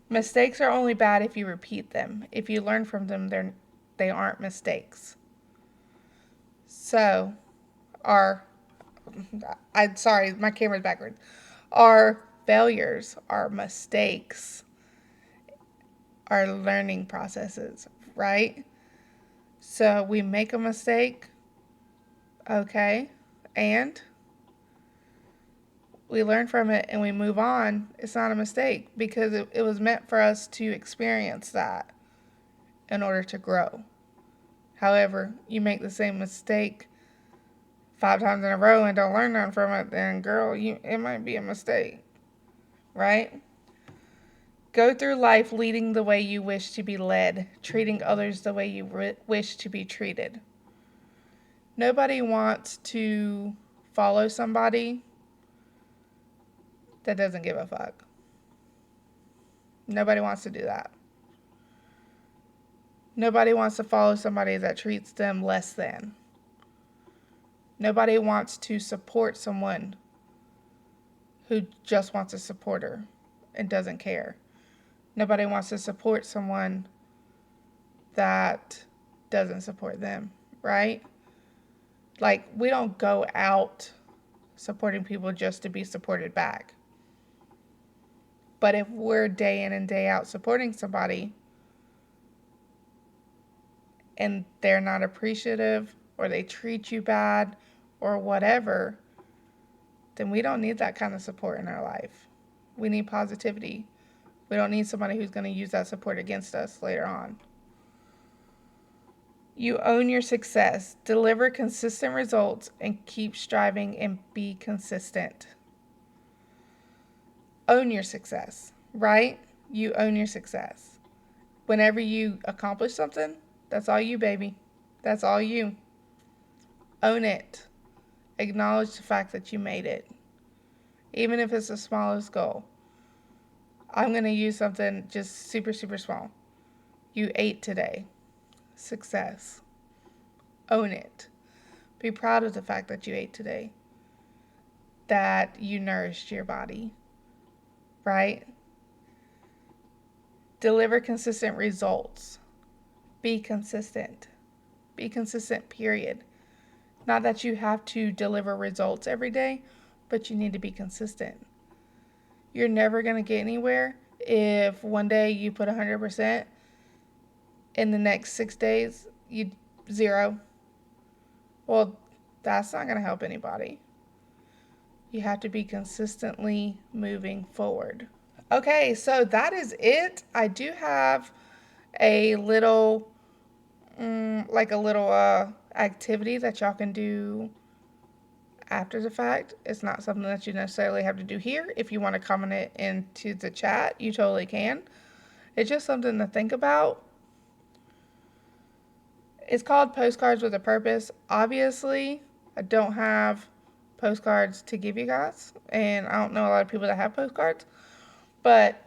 Mistakes are only bad if you repeat them. If you learn from them, they aren't mistakes. So, sorry, my camera's backwards. Our failures, our mistakes, our learning processes, right? So we make a mistake, okay, and we learn from it and we move on. It's not a mistake because it was meant for us to experience that in order to grow. However, you make the same mistake 5 times in a row and don't learn nothing from it, then girl, it might be a mistake, right? Go through life leading the way you wish to be led, treating others the way you wish to be treated. Nobody wants to follow somebody that doesn't give a fuck. Nobody wants to do that. Nobody wants to follow somebody that treats them less than. Nobody wants to support someone who just wants a supporter and doesn't care. Nobody wants to support someone that doesn't support them, right? Like, we don't go out supporting people just to be supported back. But if we're day in and day out supporting somebody and they're not appreciative or they treat you bad or whatever, then we don't need that kind of support in our life. We need positivity. We don't need somebody who's going to use that support against us later on. You own your success. Deliver consistent results and keep striving and be consistent. Own your success, right? You own your success. Whenever you accomplish something, that's all you, baby. That's all you. Own it. Acknowledge the fact that you made it. Even if it's the smallest goal. I'm going to use something just super, super small. You ate today. Success. Own it. Be proud of the fact that you ate today. That you nourished your body. Right? Deliver consistent results. Be consistent. Be consistent, period. Not that you have to deliver results every day, but you need to be consistent. You're never going to get anywhere if one day you put 100%, in the next 6 days, you 0. Well, that's not going to help anybody. You have to be consistently moving forward. Okay, so that is it. I do have a little, activity that y'all can do after the fact. It's not something that you necessarily have to do here. If you want to comment it into the chat, you totally can. It's just something to think about. It's called Postcards with a Purpose. Obviously, I don't have postcards to give you guys, and I don't know a lot of people that have postcards, but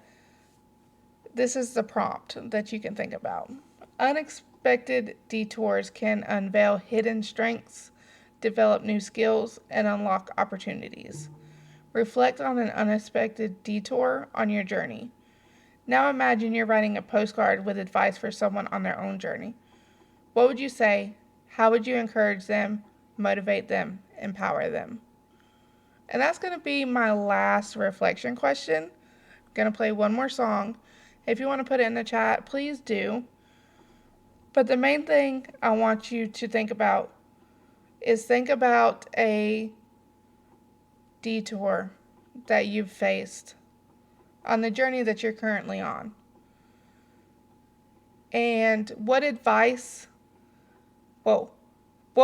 this is the prompt that you can think about. Unexpected detours can unveil hidden strengths, develop new skills, and unlock opportunities. Reflect on an unexpected detour on your journey. Now imagine you're writing a postcard with advice for someone on their own journey. What would you say? How would you encourage them, motivate them, empower them? And that's going to be my last reflection question. I'm going to play one more song. If you want to put it in the chat, please do. But the main thing I want you to think about is think about a detour that you've faced on the journey that you're currently on. And what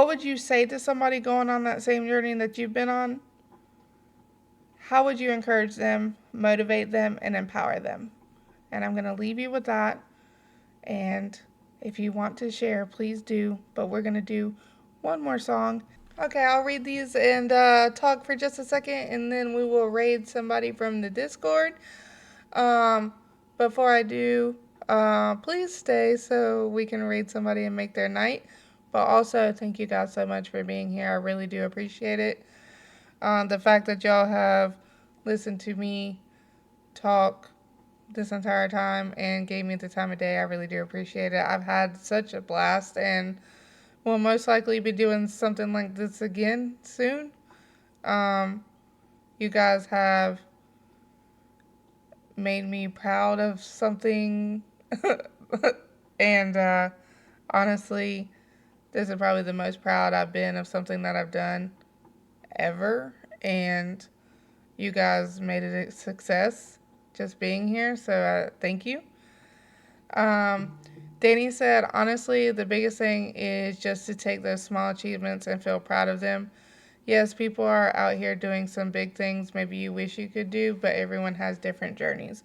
would you say to somebody going on that same journey that you've been on? How would you encourage them, motivate them, and empower them? And I'm going to leave you with that. And if you want to share, please do. But we're going to do one more song. Okay, I'll read these and talk for just a second, and then we will raid somebody from the Discord. Before I do, please stay so we can raid somebody and make their night. But also, thank you guys so much for being here. I really do appreciate it. The fact that y'all have listened to me talk this entire time and gave me the time of day, I really do appreciate it. I've had such a blast, and We'll most likely be doing something like this again soon. You guys have made me proud of something. And honestly, this is probably the most proud I've been of something that I've done ever. And you guys made it a success just being here. So thank you. Danny said, honestly, the biggest thing is just to take those small achievements and feel proud of them. Yes, people are out here doing some big things maybe you wish you could do, but everyone has different journeys.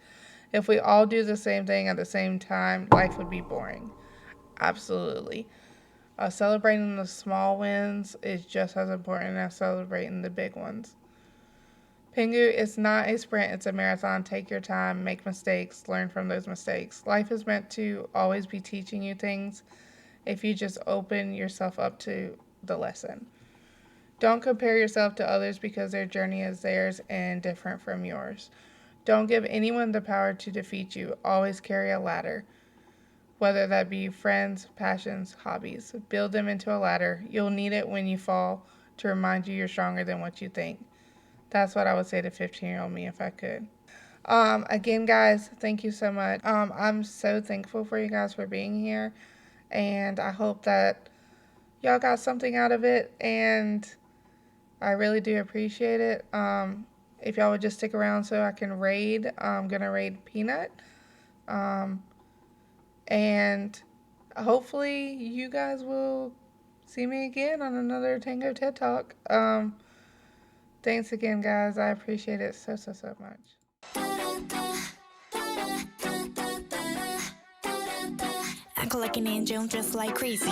If we all do the same thing at the same time, life would be boring. Absolutely. Celebrating the small wins is just as important as celebrating the big ones. Pingu, it's not a sprint, it's a marathon. Take your time, make mistakes, learn from those mistakes. Life is meant to always be teaching you things if you just open yourself up to the lesson. Don't compare yourself to others because their journey is theirs and different from yours. Don't give anyone the power to defeat you. Always carry a ladder, whether that be friends, passions, hobbies. Build them into a ladder. You'll need it when you fall to remind you you're stronger than what you think. That's what I would say to 15-year-old me if I could. Again, guys, thank you so much. I'm so thankful for you guys for being here, and I hope that y'all got something out of it, and I really do appreciate it. If y'all would just stick around so I can raid, I'm gonna raid Peanut, and hopefully you guys will see me again on another Tango TED Talk. Thanks again, guys. I appreciate it so much. Act like an angel, just like crazy.